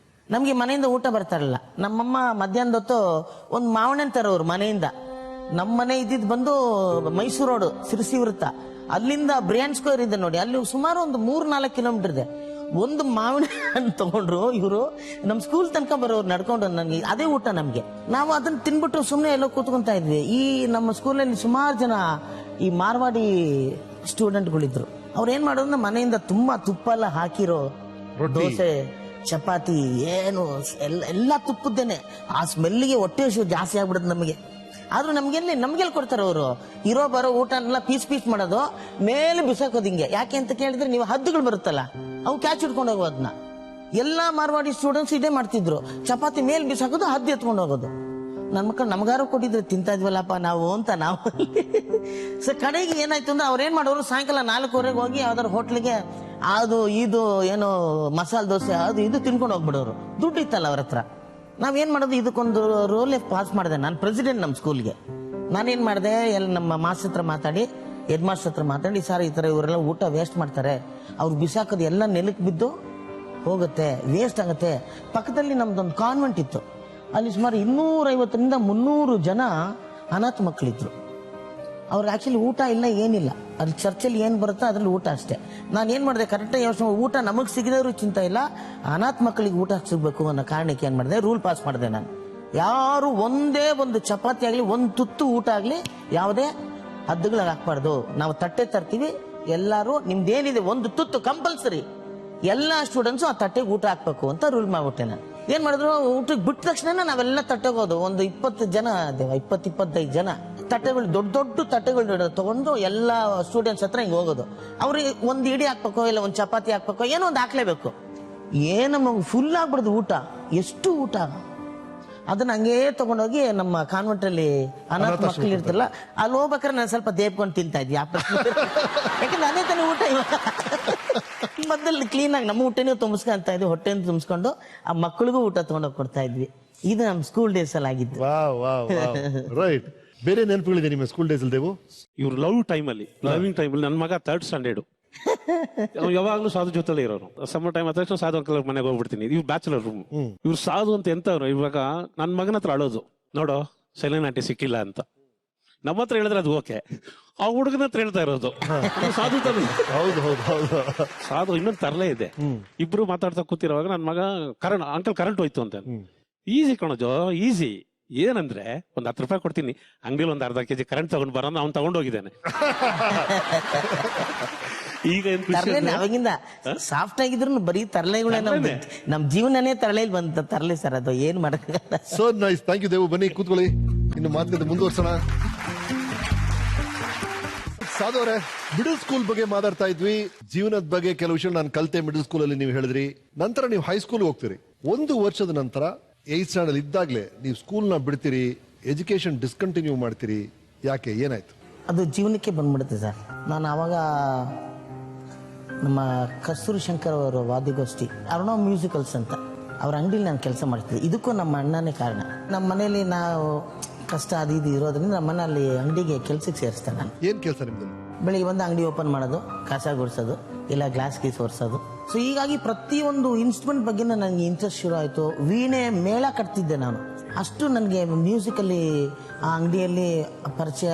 ನಮ್ಗೆ ಮನೆಯಿಂದ ಊಟ ಬರ್ತಾರಲ್ಲ, ನಮ್ಮಮ್ಮ ಮಧ್ಯಾಹ್ನದ ಹೊತ್ತು ಒಂದು ಮಾವಣ್ಣನ ತರೋರು ಮನೆಯಿಂದ. ನಮ್ಮ ಮನೆ ಇದ್ದಿದ್ದು ಬಂದು ಮೈಸೂರು ರೋಡ್ ಸಿರಸಿ ವೃತ್ತ, ಅಲ್ಲಿಂದ ಬ್ರಿಯಾನ್ ಸ್ಕ್ವೇರ್ ಇದೆ ನೋಡಿ, ಅಲ್ಲಿ ಸುಮಾರು ಒಂದು 3-4 ಕಿಲೋಮೀಟರ್ ಇದೆ. ಒಂದು ಮಾವಿನ ಹಣ್ಣು ತಗೊಂಡ್ರು ಇವರು ನಮ್ ಸ್ಕೂಲ್ ತನಕ ಬರೋರು ನಡ್ಕೊಂಡು. ನನ್ಗೆ ಅದೇ ಊಟ ನಮ್ಗೆ. ನಾವು ಅದನ್ನ ತಿನ್ಬಿಟ್ಟು ಸುಮ್ಮನೆ ಎಲ್ಲೋ ಕೂತ್ಕೊಂತ ಇದ್ವಿ. ಈ ನಮ್ಮ ಸ್ಕೂಲಲ್ಲಿ ಸುಮಾರು ಜನ ಈ ಮಾರ್ವಾಡಿ ಸ್ಟೂಡೆಂಟ್ಗಳಿದ್ರು. ಅವ್ರು ಏನ್ ಮಾಡೋದು, ಮನೆಯಿಂದ ತುಂಬಾ ತುಪ್ಪ ಎಲ್ಲ ಹಾಕಿರೋ ದೋಸೆ, ಚಪಾತಿ, ಏನು ಎಲ್ಲ ತುಪ್ಪದ್ದೇನೆ. ಆ ಸ್ಮೆಲ್ಗೆ ಹೊಟ್ಟೆ ಹಸಿವು ಜಾಸ್ತಿ ಆಗ್ಬಿಡುತ್ತೆ ನಮಗೆ. ಆದ್ರೂ ನಮ್ಗೆಲ್ಲಿ ಕೊಡ್ತಾರೆ ಅವರು. ಇರೋ ಬರೋ ಊಟ ಎಲ್ಲ ಪೀಸ್ ಮಾಡೋದು, ಮೇಲೆ ಬಿಸಾಕೋದು ಹಿಂಗೆ. ಯಾಕೆ ಅಂತ ಕೇಳಿದ್ರೆ, ನೀವು ಹದ್ದುಗಳು ಬರುತ್ತಲ್ಲ, ಅವು ಕ್ಯಾಚ್ ಇಟ್ಕೊಂಡು ಹೋಗೋ ಅದನ್ನ. ಎಲ್ಲಾ ಮಾರ್ವಾಡಿ ಸ್ಟೂಡೆಂಟ್ಸ್ ಇದೇ ಮಾಡ್ತಿದ್ರು. ಚಪಾತಿ ಮೇಲೆ ಬಿಸಾಕೋದು, ಹದ್ದು ಎತ್ಕೊಂಡು ಹೋಗೋದು. ನನ್ನ ಮಕ್ಕಳು ನಮ್ಗಾರು ಕೊಟ್ಟಿದ್ರೆ ತಿಂತಾ ಇದ್ವಲ್ಲಪ್ಪ ನಾವು ಅಂತ ನಾವು. ಸೊ ಕಡೆಗೆ ಏನಾಯ್ತು ಅಂದ್ರೆ, ಅವ್ರೇನ್ ಮಾಡೋರು, ಸಾಯಂಕಾಲ 4:15 ಹೋಗಿ ಯಾವ್ದಾರು ಹೋಟ್ಲಿಗೆ ಅದು ಇದು ಏನೋ ಮಸಾಲೆ ದೋಸೆ ಅದು ಇದು ತಿನ್ಕೊಂಡು ಹೋಗ್ಬಿಡೋರು. ದುಡ್ಡು ಇತ್ತಲ್ಲ ಅವ್ರ ಹತ್ರ. ನಾವೇನ್ ಮಾಡೋದು, ಇದಕ್ಕೊಂದು ರೋಲ್ ಪಾಸ್ ಮಾಡಿದೆ. ನಾನು ಪ್ರೆಸಿಡೆಂಟ್ ನಮ್ಮ ಸ್ಕೂಲ್ಗೆ. ನಾನೇನ್ ಮಾಡಿದೆ, ಎಲ್ಲ ನಮ್ಮ ಮಾಸ್ಟರ್ ಹತ್ರ ಮಾತಾಡಿ, ಹೆಡ್ ಮಾಸ್ಟರ್ ಹತ್ರ ಮಾತಾಡಿ, ಸರ್ ಈ ತರ ಇವರೆಲ್ಲ ಊಟ ವೇಸ್ಟ್ ಮಾಡ್ತಾರೆ, ಅವ್ರು ಬಿಸಾಕೋದು ಎಲ್ಲ ನೆಲಕ್ಕೆ ಬಿದ್ದು ಹೋಗುತ್ತೆ, ವೇಸ್ಟ್ ಆಗುತ್ತೆ. ಪಕ್ಕದಲ್ಲಿ ನಮ್ದೊಂದು ಕಾನ್ವೆಂಟ್ ಇತ್ತು, ಅಲ್ಲಿ ಸುಮಾರು 250ರಿಂದ 300 ಜನ ಅನಾಥ ಮಕ್ಕಳಿದ್ರು. ಅವ್ರಿಗೆ ಆಕ್ಚುಲಿ ಊಟ ಇಲ್ಲ, ಏನಿಲ್ಲ. ಅಲ್ಲಿ ಚರ್ಚಲ್ಲಿ ಏನ್ ಬರುತ್ತೋ ಅದ್ರಲ್ಲಿ ಊಟ ಅಷ್ಟೇ. ನಾನು ಏನ್ ಮಾಡಿದೆ, ಕರೆಕ್ಟಾಗಿ ಯೋಚನೆ, ಊಟ ನಮಗ್ ಸಿಗದವ್ರು ಚಿಂತೆ ಇಲ್ಲ, ಅನಾಥ ಮಕ್ಕಳಿಗೆ ಊಟ ಸಿಗ್ಬೇಕು ಅನ್ನೋ ಕಾರಣಕ್ಕೆ ಏನ್ ಮಾಡಿದೆ, ರೂಲ್ ಪಾಸ್ ಮಾಡಿದೆ ನಾನು. ಯಾರು ಒಂದೇ ಒಂದು ಚಪಾತಿ ಆಗ್ಲಿ, ಒಂದು ತುತ್ತು ಊಟ ಆಗ್ಲಿ, ಯಾವುದೇ ಹದ್ದುಗಳಿಗೆ ಹಾಕ್ಬಾರ್ದು. ನಾವು ತಟ್ಟೆ ತರ್ತೀವಿ, ಎಲ್ಲಾರು ನಿಮ್ದೇನಿದೆ ಒಂದು ತುತ್ತು ಕಂಪಲ್ಸರಿ, ಎಲ್ಲಾ ಸ್ಟೂಡೆಂಟ್ಸು ಆ ತಟ್ಟೆಗೆ ಊಟ ಹಾಕ್ಬೇಕು ಅಂತ ರೂಲ್ ಮಾಡ್ಬಿಟ್ಟೆ ನಾನು. ಏನ್ ಮಾಡಿದ್ರು, ಊಟಕ್ಕೆ ಬಿಟ್ಟ ತಕ್ಷಣ ನಾವೆಲ್ಲ ತಟ್ಟೆಗೋದು. ಒಂದು 20 ಜನ, 20-25 ಜನ ತಟ್ಟೆಗಳು, ದೊಡ್ಡ ದೊಡ್ಡ ತಟ್ಟೆಗಳು ತಗೊಂಡು ಎಲ್ಲಾ ಸ್ಟೂಡೆಂಟ್ಸ್ ಹತ್ರ ಹಿಂಗ್ ಹೋಗೋದು. ಅವ್ರಿಗೆ ಒಂದು ಇಡಿ ಹಾಕ್ಬೇಕೋ ಇಲ್ಲ ಒಂದು ಚಪಾತಿ ಹಾಕ್ಬೇಕೋ, ಏನೋ ಒಂದು ಹಾಕ್ಲೇಬೇಕು. ಏನಮ್ಮ ಫುಲ್ ಆಗ್ಬಿಡುದು ಊಟ, ಎಷ್ಟು ಊಟ. ಅದನ್ನ ಹಂಗೇ ತಗೊಂಡೋಗಿ ನಮ್ಮ ಕಾನ್ವೆಂಟ್ ಅಲ್ಲಿ ಅನಾಥ ಮಕ್ಕಳು ಇರ್ತಿರಲ್ಲ, ಅಲ್ಲಿ ಹೋಗ್ಬೇಕಾದ್ರೆ ನಾನು ಸ್ವಲ್ಪ ದೇಬ್ಕೊಂಡು ತಿಂತಾ ಇದ್ವಿ. ಯಾಕಂದ್ರೆ ಅದೇ ತಾನೇ ಊಟ. ಮಧ್ಯದಲ್ಲಿ ಕ್ಲೀನ್ ಆಗಿ ನಮ್ಮ ಊಟನೇ ತುಂಬಿಸ್ಕೊಂತ ಇದ್ವಿ, ಹೊಟ್ಟೆನ ತುಂಬಿಸ್ಕೊಂಡು ಆ ಮಕ್ಕಳಿಗೂ ಊಟ ತಗೊಂಡೋಗಿ ಕೊಡ್ತಾ ಇದ್ವಿ. ಇದು ನಮ್ಮ ಸ್ಕೂಲ್ ಡೇಸ್ ಅಲ್ಲಿ ಆಗಿದ್ದು. ರೈಟ್. ಬೇರೆ ನೆನಪುಗಳಿದೆ ನಿಮ್ಮ ಸ್ಕೂಲ್ ಡೇಸ್ ಅಲ್ಲಿ ದೇವು? ಇವ್ರು ಲವಿಂಗ್ ಟೈಮಲ್ಲಿ ನನ್ನ ಮಗ 3rd ಸ್ಟ್ಯಾಂಡರ್ಡ್, ಯಾವಾಗ್ಲೂ ಸಾಧು ಜೊತೆಲೇ ಇರೋರು. ಸಮ್ಮರ್ ಟೈಮ್ ಆದ ತಕ್ಷಣ ಸಾಧು ಅಂಕಲ್ ಮನೆಗೆ ಹೋಗ್ಬಿಡ್ತೀನಿ. ಇವ್ ಬ್ಯಾಚುಲರ್ ರೂಮ್. ಇವ್ರು ಸಾಧು ಅಂತ ಎಂತವ್ರು. ಇವಾಗ ನನ್ ಮಗನ ಹತ್ರ ಅಳೋದು, ನೋಡೋ ಸೈಲೆಂಟ್ ಆಂಟಿ ಸಿಕ್ಕಿಲ್ಲ ಅಂತ. ನಮ್ಮ ಹತ್ರ ಹೇಳಿದ್ರೆ ಅದು ಓಕೆ, ಆ ಹುಡುಗನ ಹತ್ರ ಹೇಳ್ತಾ ಇರೋದು ಸಾಧು ತಾನೆ. ಹೌದು. ಸಾಧು ಇನ್ನೊಂದು ತರಲೇ ಇದೆ. ಇಬ್ರು ಮಾತಾಡ್ತಾ ಕೂತಿರುವಾಗ ನನ್ ಮಗ ಅಂಕಲ್ ಕರೆಂಟ್ ಹೋಯ್ತು ಅಂತ. ಈಸಿ ಕಣಜೋ, ಈಸಿ. ಏನಂದ್ರೆ ಒಂದ್ 10 ರೂಪಾಯಿ ಕೊಡ್ತೀನಿ, ಅಂಗಡಿಲಿ ಒಂದ್ ಅರ್ಧ ಕೆಜಿ ಕರೆಂಟ್ ತಗೊಂಡ್ ಬರೋಣ, ಅವ್ನು ತಗೊಂಡೋಗಿದ್ದಾನೆ. ಈಗ ಅವಾಗಿಂದ ಸಾಫ್ಟ್ ಆಗಿದ್ರು ಬರೀ ತರಲೆಗಳೇ. ನಮ್ ಜೀವನನೇ ತರಲೆಯಲ್ಲಿ ಬಂತ ತರಲೆ ಸರ್, ಅದು ಏನ್ ಮಾಡಕ್ಕಾಗಲ್ಲ. So nice. Thank you Devu. ಬನ್ನಿ ಕೂತ್ಕೊಳ್ಳಿ, ಇನ್ನು ಮಾತುಕತೆ ಮುಂದುವರ್ಸೋಣ. ಸಾಧು ಅವರೇ, ಮಿಡಲ್ ಸ್ಕೂಲ್ ಬಗ್ಗೆ ಮಾತಾಡ್ತಾ ಇದ್ವಿ. ಜೀವನದ ಬಗ್ಗೆ ಕೆಲವು ವಿಷಯ ನಾನು ಕಲಿತೆ ಮಿಡಲ್ ಸ್ಕೂಲ್ ಅಲ್ಲಿ, ನೀವು ಹೇಳಿದ್ರಿ. ನಂತರ ನೀವು ಹೈಸ್ಕೂಲ್ ಹೋಗ್ತೀರಿ. 1 ವರ್ಷದ ನಂತರ 8th ಸ್ಟ್ಯಾಂಡರ್ಡ್ ಇದ್ದಾಗಲೇ ನೀವು ಸ್ಕೂಲ್ನ ಬಿಡ್ತೀರಿ, ಎಜುಕೇಶನ್ ಡಿಸ್ಕಂಟಿನ್ಯೂ ಮಾಡ್ತೀರಿ. ಯಾಕೆ, ಏನಾಯ್ತು? ಅದು ಜೀವನಕ್ಕೆ ಬಂದ್ಬಿಡುತ್ತೆ ಸರ್. ನಾನು ಅವಾಗ ನಮ್ಮ ಕಸ್ತೂರಿ ಶಂಕರ್ ಅವರ ವಾದ್ಯಗೋಷ್ಠಿ ಅರುಣಾ ಮ್ಯೂಸಿಕಲ್ಸ್ ಅಂತ ಅವ್ರ ಅಂಗಡಿಲಿ ನಾನು ಕೆಲಸ ಮಾಡ್ತಿದ್ದೆ. ಇದಕ್ಕೂ ನಮ್ಮ ಅಣ್ಣನೇ ಕಾರಣ. ನಮ್ಮ ಮನೇಲಿ ನಾವು ಕಷ್ಟ ಅದು ಇದು ಇರೋದ್ರಿಂದ ನಮ್ಮನ್ನ ಅಲ್ಲಿ ಅಂಗಡಿಗೆ ಕೆಲ್ಸಕ್ಕೆ ಸೇರಿಸ್ತಾನೆ. ನಾನು ಏನ್ ಕೆಲಸ ನಿಮ್ದು? ಬೆಳಿಗ್ಗೆ ಬಂದು ಅಂಗಡಿ ಓಪನ್ ಮಾಡೋದು, ಕಸ ಗುಡಿಸೋದು, ಇಲ್ಲ ಗ್ಲಾಸ್ ಗೀಸ್ ಒರೆಸೋದು. ಸೊ ಹೀಗಾಗಿ ಪ್ರತಿಯೊಂದು ಇನ್ಸ್ಟ್ರೂಮೆಂಟ್ ಬಗ್ಗೆ ನನಗೆ ಇಂಟ್ರೆಸ್ಟ್ ಶುರು ಆಯಿತು. ವೀಣೆ ಮೇಳ ಕಟ್ತಿದ್ದೆ ನಾನು. ಅಷ್ಟು ನನಗೆ ಮ್ಯೂಸಿಕಲ್ಲಿ ಆ ಅಂಗಡಿಯಲ್ಲಿ ಪರಿಚಯ.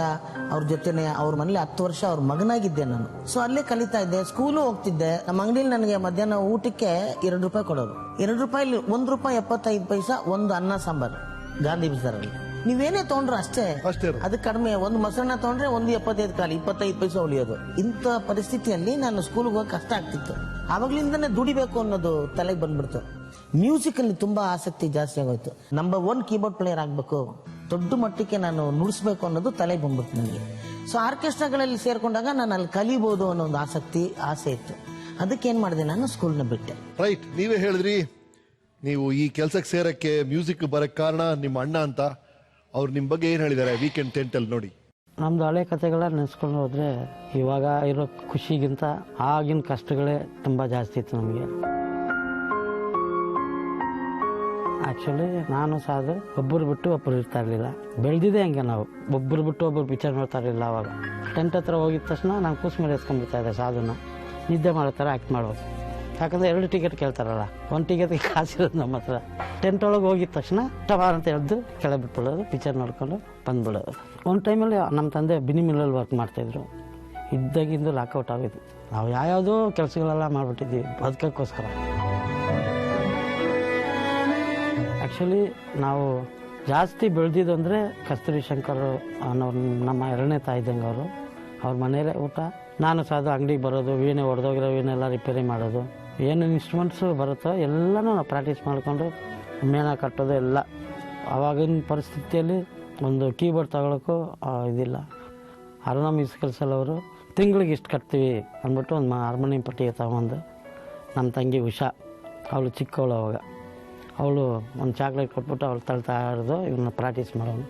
ಅವ್ರ ಜೊತೆನೆ ಅವ್ರ ಮನೇಲಿ 10 ವರ್ಷ ಅವ್ರ ಮಗನಾಗಿದ್ದೆ ನಾನು. ಸೊ ಅಲ್ಲೇ ಕಲಿತಾ ಇದ್ದೆ, ಸ್ಕೂಲು ಹೋಗ್ತಿದ್ದೆ. ನಮ್ಮ ಅಂಗಡಿಯಲ್ಲಿ ನನಗೆ ಮಧ್ಯಾಹ್ನ ಊಟಕ್ಕೆ 2 ರೂಪಾಯಿ ಕೊಡೋರು. 2 ರೂಪಾಯಿ 1 ರೂಪಾಯಿ 75 ಪೈಸಾ ಒಂದು ಅನ್ನ ಸಾಂಬಾರು ಗಾಂಧಿ ಬಜಾರಲ್ಲಿ. ನೀವೇನೇ ತಗೊಂಡ್ರು ಅಷ್ಟೇ ಅಷ್ಟೇ ಇರೋದು. ಅದು ಕಡಿಮೆ. ಒಂದು ಮೊಸರನ್ನ ತಗೊಂಡ್ರೆ 1.75 ಕಾಲು 25 ಪೈಸೆ ಉಳಿಯೋದು. ಇಂಥ ಪರಿಸ್ಥಿತಿಯಲ್ಲಿ ನಾನು ಸ್ಕೂಲ್ಗೆ ಹೋಗಿ ಕಷ್ಟ ಆಗ್ತಿತ್ತು. ಆವಾಗ್ಲಿಂದನೇ ದುಡಿಬೇಕು ಅನ್ನೋದು ತಲೆಗೆ ಬಂದ್ಬಿಡ್ತು. ಮ್ಯೂಸಿಕ್ ಅಲ್ಲಿ ತುಂಬಾ ಆಸಕ್ತಿ ಜಾಸ್ತಿ ಆಗೋಯ್ತು. ನಂಬರ್ 1 ಕೀಬೋರ್ಡ್ ಪ್ಲೇಯರ್ ಆಗ್ಬೇಕು, ದೊಡ್ಡ ಮಟ್ಟಕ್ಕೆ ನಾನು ನುಡಿಸ್ಬೇಕು ಅನ್ನೋದು ತಲೆಗೆ ಬಂದ್ಬಿಡ್ತು ನನಗೆ. ಸೊ ಆರ್ಕೆಸ್ಟ್ರಾಗಳಲ್ಲಿ ಸೇರ್ಕೊಂಡಾಗ ನಾನು ಅಲ್ಲಿ ಕಲಿಬಹುದು ಅನ್ನೋ ಒಂದು ಆಸೆ ಇತ್ತು. ಅದಕ್ಕೆ ಏನ್ ಮಾಡಿದೆ, ನಾನು ಸ್ಕೂಲ್ನ ಬಿಟ್ಟೆ. ರೈಟ್, ನೀವೇ ಹೇಳಿದ್ರಿ ನೀವು ಈ ಕೆಲ್ಸಕ್ಕೆ ಸೇರಕ್ಕೆ ಮ್ಯೂಸಿಕ್ ಬರಕ್ ಕಾರಣ ನಿಮ್ಮ ಅಣ್ಣ ಅಂತ. ಅವ್ರು ನಿಮ್ ಬಗ್ಗೆ ಏನ್ ಹೇಳಿದ್ದಾರೆ ವೀಕೆಂಡ್ ಟೆಂಟಲ್ಲಿ ನೋಡಿ. ನಮ್ದು ಹಳೆ ಕಥೆಗಳ ನೆನೆಸ್ಕೊಂಡು ಹೋದ್ರೆ ಇವಾಗ ಇರೋ ಖುಷಿಗಿಂತ ಆಗಿನ ಕಷ್ಟಗಳೇ ತುಂಬಾ ಜಾಸ್ತಿ ಇತ್ತು ನಮಗೆ. ಆಕ್ಚುಲಿ ನಾನು ಸಾಧು ಒಬ್ಬರು ಬಿಟ್ಟು ಒಬ್ಬರು ಇರ್ತಾ ಇರ್ಲಿಲ್ಲ. ಬೆಳೆದಿದೆ ಹಂಗೆ ನಾವು ಒಬ್ಬರು ಬಿಟ್ಟು ಒಬ್ಬರು ಪಿಕ್ಚರ್ ನೋಡ್ತಾ ಇರಲಿಲ್ಲ. ಅವಾಗ ಟೆಂಟ್ ಹತ್ರ ಹೋಗಿದ ತಕ್ಷಣ ನಾನು ಕೂಸ್ ಮೇಲೆ ಎತ್ಕೊಂಡ್ಬಿಡ್ತಾ ಇದ್ದೆ ಸಾಧುನ. ನಿದ್ದೆ ಮಾಡೋ ಥರ ಆ್ಯಕ್ಟ್ ಮಾಡೋದು. ಯಾಕಂದ್ರೆ 2 ಟಿಕೆಟ್ ಕೇಳ್ತಾರಲ್ಲ, 1 ಟಿಕೆಟ್ಗೆ ಕಾಸಿರೋದು ನಮ್ಮ ಹತ್ರ. ಟೆಂಟ್ ಒಳಗೆ ಹೋಗಿದ ತಕ್ಷಣ ಟವಾರ್ ಅಂತ ಎದ್ದು ಕೆಳಗೆ ಬಿಟ್ಬಿಡೋದು, ಪಿಕ್ಚರ್ ನೋಡ್ಕೊಂಡು ಬಂದ್ಬಿಡೋದು. ಒಂದು ಟೈಮಲ್ಲಿ ನಮ್ಮ ತಂದೆ ಬಿನಿ ಮಿಲ್ಲಲ್ಲಿ ವರ್ಕ್ ಮಾಡ್ತಾಯಿದ್ರು. ಇದ್ದಾಗಿಂದು ಲಾಕೌಟ್ ಆಗೋದು. ನಾವು ಯಾವ್ಯಾವುದೋ ಕೆಲಸಗಳೆಲ್ಲ ಮಾಡಿಬಿಟ್ಟಿದ್ವಿ ಬದುಕೋಕ್ಕೋಸ್ಕರ. ಆ್ಯಕ್ಚುಲಿ ನಾವು ಜಾಸ್ತಿ ಬೆಳೆದಿದ್ದು ಅಂದರೆ ಕಸ್ತೂರಿ ಶಂಕರ್ ಅನ್ನೋರು ನಮ್ಮ 2ನೇ ತಾಯಿ ಇದ್ದಂಗೆ ಅವರು. ಅವ್ರ ಮನೇಲೇ ಊಟ. ನಾನು ಸಾಧು ಅಂಗಡಿಗೆ ಬರೋದು, ವೀಣೆ ಹೊಡೆದೋಗಿರೋ ವೀಣೆಲ್ಲ ರಿಪೇರಿ ಮಾಡೋದು, ಏನು ಇನ್ಸ್ಟ್ರೂಮೆಂಟ್ಸು ಬರುತ್ತೋ ಎಲ್ಲನೂ ನಾವು ಪ್ರಾಕ್ಟೀಸ್ ಮಾಡಿಕೊಂಡು ಮೇಣ ಕಟ್ಟೋದು ಎಲ್ಲ. ಆವಾಗಿನ ಪರಿಸ್ಥಿತಿಯಲ್ಲಿ ಒಂದು ಕೀಬೋರ್ಡ್ ತಗೊಳ್ಳೋಕ್ಕೂ ಇದಿಲ್ಲ. ಅರುಣಾ ಮ್ಯೂಸಿಕಲ್ಸಲ್ಲಿ ಅವರು ತಿಂಗಳಿಗೆ ಇಷ್ಟು ಕಟ್ತೀವಿ ಅಂದ್ಬಿಟ್ಟು ಒಂದು ಹಾರ್ಮೋನಿಯಂ ಪಟ್ಟಿಗೆ ತಗೊಂಡು ನಮ್ಮ ತಂಗಿ ಉಷಾ, ಅವಳು ಚಿಕ್ಕವಳು ಅವಾಗ, ಅವಳು ಒಂದು ಚಾಕ್ಲೇಟ್ ಕೊಟ್ಬಿಟ್ಟು ಅವಳು ತಳ್ತಾ ಇರೋದು, ಇವನ್ನ ಪ್ರಾಕ್ಟೀಸ್ ಮಾಡೋನು.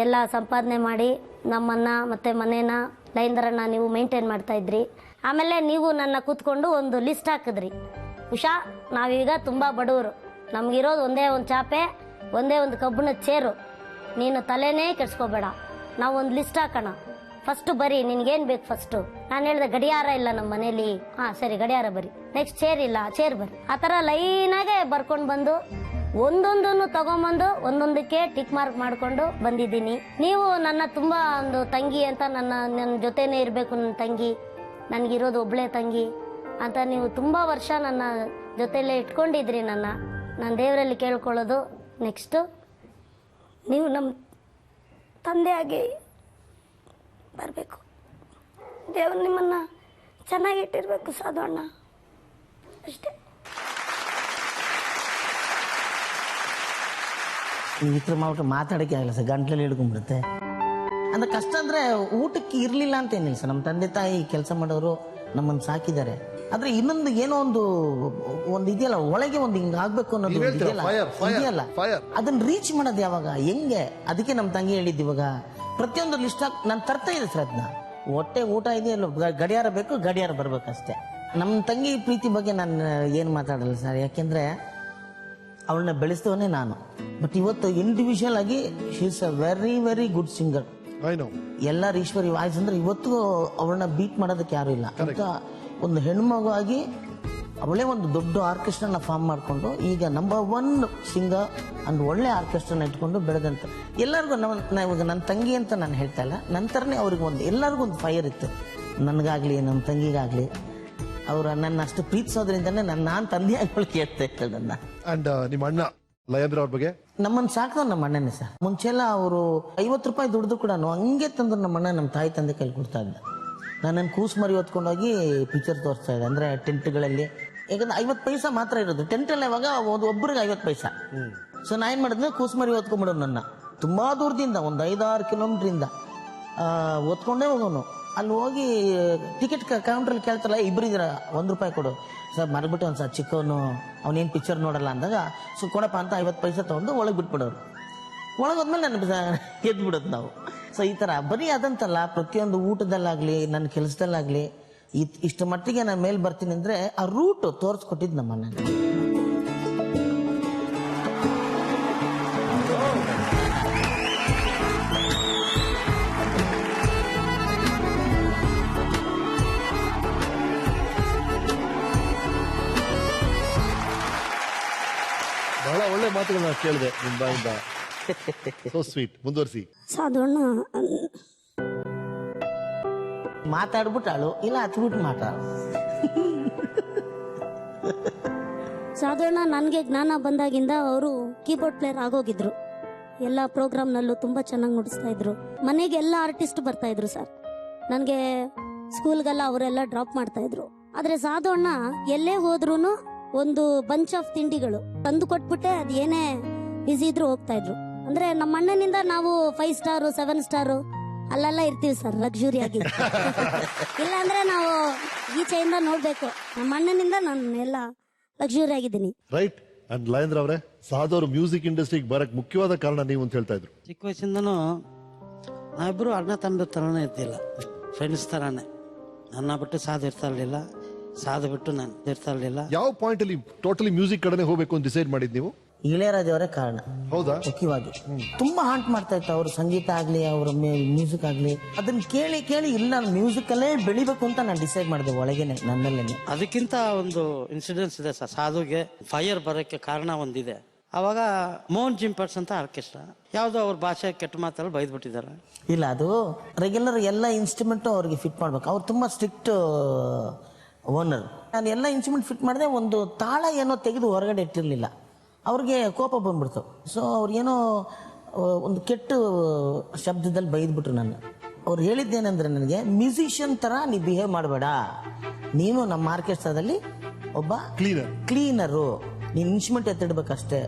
ಎಲ್ಲ ಸಂಪಾದನೆ ಮಾಡಿ ನಮ್ಮನ್ನ ಮತ್ತು ಮನೇನ ಲೈನ್ದರನ್ನ ನೀವು ಮೇಂಟೈನ್ ಮಾಡ್ತಾ ಇದ್ರಿ. ಆಮೇಲೆ ನೀವು ನನ್ನ ಕೂತ್ಕೊಂಡು ಒಂದು ಲಿಸ್ಟ್ ಹಾಕಿದ್ರಿ, ಉಷಾ ನಾವೀಗ ತುಂಬ ಬಡವರು, ನಮಗಿರೋದು ಒಂದೇ ಒಂದು ಚಾಪೆ, ಒಂದೇ ಒಂದು ಕಬ್ಬಿಣದ ಚೇರು, ನೀನು ತಲೆನೇ ಕೆಡ್ಸ್ಕೋಬೇಡ, ನಾವು ಒಂದು ಲಿಸ್ಟ್ ಹಾಕೋಣ, ಫಸ್ಟ್ ಬರಿ, ನಿನ್ಗೇನು ಬೇಕು ಫಸ್ಟು. ನಾನು ಹೇಳಿದೆ ಗಡಿಯಾರ ಇಲ್ಲ ನಮ್ಮ ಮನೇಲಿ. ಹಾಂ ಸರಿ ಗಡಿಯಾರ ಬರಿ. ನೆಕ್ಸ್ಟ್ ಚೇರ್ ಇಲ್ಲ, ಚೇರ್ ಬರಿ. ಆ ಥರ ಲೈನಾಗೆ ಬರ್ಕೊಂಡು ಬಂದು ಒಂದೊಂದನ್ನು ತಗೊಂಬಂದು ಒಂದೊಂದಕ್ಕೆ ಟಿಕ್ ಮಾರ್ಕ್ ಮಾಡ್ಕೊಂಡು ಬಂದಿದ್ದೀನಿ. ನೀವು ನನ್ನ ತುಂಬಾ ಒಂದು ತಂಗಿ ಅಂತ, ನನ್ನ ಜೊತೆನೇ ಇರಬೇಕು, ನನ್ನ ತಂಗಿ, ನನಗಿರೋದು ಒಬ್ಳೆ ತಂಗಿ ಅಂತ ನೀವು ತುಂಬಾ ವರ್ಷ ನನ್ನ ಜೊತೆಲೇ ಇಟ್ಕೊಂಡಿದ್ರಿ. ನಾನು ದೇವರಲ್ಲಿ ಕೇಳ್ಕೊಳ್ಳೋದು ನೆಕ್ಸ್ಟು ನೀವು ನಮ್ಮ ತಂದೆಯಾಗಿ ಬರಬೇಕು. ದೇವರು ನಿಮ್ಮನ್ನು ಚೆನ್ನಾಗಿಟ್ಟಿರ್ಬೇಕು ಸಾಧು ಅಣ್ಣ, ಅಷ್ಟೇ. ಈ ಥರ ಮಾಡ್ಬಿಟ್ಟು ಮಾತಾಡೋಕ್ಕೆ ಆಗಲ್ಲ ಸರ್, ಗಂಟ್ಲಲ್ಲಿ ಹಿಡ್ಕೊಂಡ್ಬಿಡುತ್ತೆ. ಅಂದ್ರೆ ಕಷ್ಟ ಅಂದ್ರೆ ಊಟಕ್ಕೆ ಇರಲಿಲ್ಲ ಅಂತ ಏನಿಲ್ಲ ಸರ್. ನಮ್ಮ ತಂದೆ ತಾಯಿ ಕೆಲಸ ಮಾಡೋರು ನಮ್ಮನ್ನು ಸಾಕಿದ್ದಾರೆ. ಆದ್ರೆ ಇನ್ನೊಂದು ಏನೋ ಒಂದು ಇದೆಯಲ್ಲ, ಒಳಗೆ ಒಂದು ಹಿಂಗೆ ಆಗ್ಬೇಕು ಅನ್ನೋದು ಇದೆಯಲ್ಲ, ಅದನ್ನ ರೀಚ್ ಮಾಡೋದು ಯಾವಾಗ, ಹೆಂಗೆ? ಅದಕ್ಕೆ ನಮ್ಮ ತಂಗಿ ಹೇಳಿದ್ದು, ಇವಾಗ ಪ್ರತಿಯೊಂದು ಲಿಸ್ಟ್ ನಾನು ತರ್ತಾ ಇದೆ ಸರ್. ಅದನ್ನ ಹೊಟ್ಟೆ ಊಟ ಇದೆಯಲ್ಲ, ಗಡಿಯಾರ ಬೇಕು, ಗಡಿಯಾರ ಬರ್ಬೇಕಷ್ಟೇ. ನಮ್ಮ ತಂಗಿ ಪ್ರೀತಿ ಬಗ್ಗೆ ನಾನು ಏನು ಮಾತಾಡಲ್ಲ ಸರ್, ಯಾಕೆಂದ್ರೆ ಅವಳನ್ನ ಬೆಳೆಸ್ತವನೇ ನಾನು. ಬಟ್ ಇವತ್ತು ಇಂಡಿವಿಜುವಲ್ ಆಗಿ she is a very very good singer. ಎಲ್ಲರ ಈಶ್ವರಿ ವಾಯ್ಸ್ ಅಂದ್ರೆ ಇವತ್ತು ಅವಳನ್ನ ಬೀಟ್ ಮಾಡೋದಕ್ಕೆ ಯಾರು ಇಲ್ಲ ಅಂತ. ಒಂದು ಹೆಣ್ಮಗು ಆಗಿ ಅವಳೇ ಒಂದು ದೊಡ್ಡ ಆರ್ಕೆಸ್ಟ್ರಾನ ಫಾರ್ಮ್ ಮಾಡಿಕೊಂಡು ಈಗ ನಂಬರ್ 1 ಸಿಂಗರ್ ಅಂಡ್ ಒಳ್ಳೆ ಆರ್ಕೆಸ್ಟ್ರಾನ ಇಟ್ಕೊಂಡು ಬೆಳೆದಂತ ಎಲ್ಲರಿಗೂ ಇವಾಗ ನನ್ನ ತಂಗಿ ಅಂತ ನಾನು ಹೇಳ್ತಾ ಇಲ್ಲ, ನಂತರನೇ ಅವ್ರಿಗೆ ಎಲ್ಲರಿಗೂ ಒಂದು ಫೈರ್ ಇತ್ತು. ನನಗಾಗ್ಲಿ ನಮ್ಮ ತಂಗಿಗಾಗ್ಲಿ ಅವ್ರ ನನ್ನ ಅಷ್ಟು ಪ್ರೀತಿಸೋದ್ರಿಂದನೇ ನಾನು ತಂದೆಯಾಗಿ ಕೇಳ್ತಾ ಇರ್ತಾರೆ ನನ್ನ. ಅಂಡ್ ನಿಮ್ಮ ಅಣ್ಣ ಲಯೇಂದ್ರ ಅವ್ರ ಬಗ್ಗೆ? ನಮ್ಮನ್ನು ಸಾಕಿದವ್ರು ನಮ್ಮ ಅಣ್ಣನೇ ಸರ್. ಮುಂಚೆಲ್ಲ ಅವರು 50 ರೂಪಾಯಿ ದುಡ್ದು ಕೂಡ ಹಂಗೆ ತಂದ್ರು ನಮ್ಮ ಅಣ್ಣ ನಮ್ಮ ತಾಯಿ ತಂದೆ ಕೈಲಿ ಕೊಡ್ತಾ ಇದ್ದ. ನನ್ನನ್ನು ಕೂಸು ಮರಿ ಹೊತ್ಕೊಂಡೋಗಿ ಪಿಕ್ಚರ್ ತೋರಿಸ್ತಾ ಇದ್ದೆ. ಅಂದ್ರೆ ಟೆಂಟ್ಗಳಲ್ಲಿ, ಯಾಕಂದ್ರೆ 50 ಪೈಸಾ ಮಾತ್ರ ಇರೋದು ಟೆಂಟಲ್ಲಿ. ಅವಾಗ ಒಬ್ಬರಿಗೆ 50 ಪೈಸಾ. ಸೊ ನಾ ಏನು ಮಾಡಿದ್ರೆ ಕೂಸು ಮರಿ ಹೊತ್ಕೊಂಡ್ಬಿಡೋನು. ನನ್ನ ತುಂಬಾ ದೂರದಿಂದ ಒಂದು 5-6 ಕಿಲೋಮೀಟ್ರಿಂದ ಹೊತ್ಕೊಂಡೇ ಹೋಗೋನು. ಅಲ್ಲಿ ಹೋಗಿ ಟಿಕೆಟ್ ಕೌಂಟ್ರಲ್ಲಿ ಕೇಳ್ತಾರಲ್ಲ, ಇಬ್ಬರಿದ್ದೀರ 1 ರೂಪಾಯಿ ಕೊಡು ಸರ್, ಮರ್ಬಿಟ್ಟು ಒಂದು ಸರ್ ಚಿಕ್ಕವನು ಅವನೇನು ಪಿಕ್ಚರ್ ನೋಡಲ್ಲ ಅಂದಾಗ, ಸೊ ಕೊಡಪ್ಪ ಅಂತ 50 ಪೈಸೆ ತೊಗೊಂಡು ಒಳಗೆ ಬಿಟ್ಬಿಡೋರು. ಒಳಗೋದ್ಮೇಲೆ ನನ್ನ ಎದ್ದು ಬಿಡೋದು ನಾವು. ಸೊ ಈ ಥರ ಬರೀ ಅದಂತಲ್ಲ, ಪ್ರತಿಯೊಂದು ಊಟದಲ್ಲಾಗಲಿ ನನ್ನ ಕೆಲಸದಲ್ಲಾಗಲಿ ಇಷ್ಟು ಮಟ್ಟಿಗೆ ನಾನು ಮೇಲೆ ಬರ್ತೀನಿ ಅಂದರೆ ಆ ರೂಟು ತೋರಿಸ್ಕೊಟ್ಟಿದ್ದು ನಮ್ಮ ಅಣ್ಣ. ಬಹಳ ಒಳ್ಳೆ ಮಾತುಗಳನ್ನ ಕೇಳಿದೆ ನಿಮ್ಮ ಬಾಯಿಂದ. So sweet. ಮುಂದುವರಿಸಿ. ಸಾಧುವಣ್ಣ ಮಾತಾಡ್ಬಿಟ್ಟಾಳು, ಇಲ್ಲ ಹತ್ಬಿಟ್ಟು ಮಾತಾಡು. ಸಾಧುವಣ್ಣ ನನಗೆ ಜ್ಞಾನ ಬಂದಾಗಿಂದ ಅವರು ಕೀಬೋರ್ಡ್ ಪ್ಲೇಯರ್ ಆಗೋಗಿದ್ರು. ಎಲ್ಲ ಪ್ರೋಗ್ರಾಮ್ನಲ್ಲೂ ತುಂಬ ಚೆನ್ನಾಗಿ ನುಡಿಸ್ತಾ ಇದ್ರು. ಮನೆಗೆ ಎಲ್ಲ ಆರ್ಟಿಸ್ಟ್ ಬರ್ತಾ ಇದ್ರು ಸರ್. ನನಗೆ ಸ್ಕೂಲ್ಗೆಲ್ಲ ಅವರೆಲ್ಲ ಡ್ರಾಪ್ ಮಾಡ್ತಾ ಇದ್ರು. ಆದ್ರೆ ಸಾಧು ಅಣ್ಣ ಎಲ್ಲೇ ಹೋದ್ರೂ ಒಂದು ಬಂಚ್ ಆಫ್ ತಿಂಡಿಗಳು ತಂದು ಕೊಟ್ಬಿಟ್ಟೆ ಅದು ಏನೇ ಬಿಸಿ ಇದ್ರು ಹೋಗ್ತಾ ಇದ್ರು. ಅಂದ್ರೆ ನಮ್ಮ ಅಣ್ಣನಿಂದ ನಾವು 5 ಸ್ಟಾರ್ 7 ಸ್ಟಾರ್ ಅಲ್ಲೆಲ್ಲ ಇರ್ತೀವಿ ಸರ್, ಲಕ್ಸುರಿ ಆಗಿ. ಇಲ್ಲ ಅಂದ್ರೆ ನಾವು ಈಚೆಯಿಂದ ನೋಡ್ಬೇಕು. ನಮ್ಮ ಅಣ್ಣನಿಂದ ನಾನು ಎಲ್ಲ ಲಕ್ಸುರಿ ಆಗಿದ್ದೀನಿ. ರೈಟ್. ಅಂಡ್ ಲಯೇಂದ್ರ ಅವರೇ, ಸಾಧು ಅವರು ಮ್ಯೂಸಿಕ್ ಇಂಡಸ್ಟ್ರಿಗೆ ಬರಕ್ ಮುಖ್ಯವಾದ ಕಾರಣ ನೀವು ಅಂತ ಹೇಳ್ತಾ ಇದ್ರು. ಚಿಕ್ಕ ವಯಸ್ಸಿಂದನೂ ನಾವಿಬ್ಬರು ಅಣ್ಣ ತಮ್ಮ ಥರನೇ ಇದ್ದಿಲ್ಲ, ಫ್ರೆಂಡ್ಸ್ ಥರನೇ. ನನ್ನ ಬಿಟ್ಟು ಸಾಧು ಇರ್ತಾ ಇರಲಿಲ್ಲ, ಸಾಧು ಬಿಟ್ಟು ನಾನು ಇರ್ತಾ ಇರಲಿಲ್ಲ. ಯಾವ ಪಾಯಿಂಟ್ ಅಲ್ಲಿ ಟೋಟಲಿ ಮ್ಯೂಸಿಕ್ ಕಡೆನೆ ಹೋಗ್ಬೇಕು ಅಂತ ಡಿಸೈಡ್ ಮಾಡಿದ್ ನೀವು? ಇಳೆಯರಾಜ ಅವರೇ ಕಾರಣ. ಹೌದಾ? ಮುಖ್ಯವಾಗಿ ತುಂಬಾ ಹಾಂಟ್ ಮಾಡ್ತಾ ಇತ್ತು ಅವ್ರ ಸಂಗೀತ ಆಗ್ಲಿ, ಅವ್ರ ಮ್ಯೂಸಿಕ್ ಆಗ್ಲಿ. ಅದನ್ನ ಕೇಳಿ ಕೇಳಿ ಇಲ್ಲ ನಾನು ಮ್ಯೂಸಿಕ್ ಅಲ್ಲೇ ಬೆಳಿಬೇಕು ಅಂತ ನಾನು ಡಿಸೈಡ್ ಮಾಡಿದೆ ಒಳಗೇನೆ, ನನ್ನಲ್ಲೇನೆ. ಅದಕ್ಕಿಂತ ಒಂದು ಇನ್ಸಿಡೆನ್ಸ್ ಇದೆ ಸರ್. ಸಾಧುಗೆ ಫೈರ್ ಬರೋಕ್ಕೆ ಕಾರಣ ಒಂದಿದೆ. ಅವಾಗ ಮೋಹನ್ ಜಿಂಪರ್ಸ್ ಅಂತ ಆರ್ಕೆಸ್ಟ್ರಾ ಯಾವುದೋ ಅವ್ರ ಭಾಷೆ ಕೆಟ್ಟ ಮಾತಲ್ಲಿ ಬೈದ್ಬಿಟ್ಟಿದ್ದಾರೆ. ಇಲ್ಲ, ಅದು ರೆಗ್ಯುಲರ್ ಎಲ್ಲ ಇನ್ಸ್ಟ್ರೂಮೆಂಟ್ ಅವ್ರಿಗೆ ಫಿಟ್ ಮಾಡ್ಬೇಕು. ಅವ್ರು ತುಂಬಾ ಸ್ಟ್ರಿಕ್ಟ್ ಓನರ್. ನಾನು ಎಲ್ಲ ಇನ್ಸ್ಟ್ರೂಮೆಂಟ್ ಫಿಟ್ ಮಾಡಿದೆ, ಒಂದು ತಾಳ ಏನೋ ತೆಗೆದು ಹೊರಗಡೆ ಇಟ್ಟಿರ್ಲಿಲ್ಲ. ಅವ್ರಿಗೆ ಕೋಪ ಬಂದ್ಬಿಡ್ತು. ಸೊ ಅವ್ರಿಗೇನೋ ಒಂದು ಕೆಟ್ಟ ಶಬ್ದದಲ್ಲಿ ಬೈದ್ಬಿಟ್ರು ನನ್ನ. ಅವ್ರು ಹೇಳಿದ್ದೇನೆಂದ್ರೆ, ನನಗೆ ಮ್ಯೂಸಿಷಿಯನ್ ತರ ನೀ ಬಿಹೇವ್ ಮಾಡಬೇಡ, ನೀನು ನಮ್ಮ ಆರ್ಕೆಸ್ಟ್ರಾದಲ್ಲಿ ಒಬ್ಬ ಕ್ಲೀನರು, ನೀನು ಇನ್ಸ್ಟ್ರೂಮೆಂಟ್ ಎತ್ತಿಡ್ಬೇಕಷ್ಟೇ,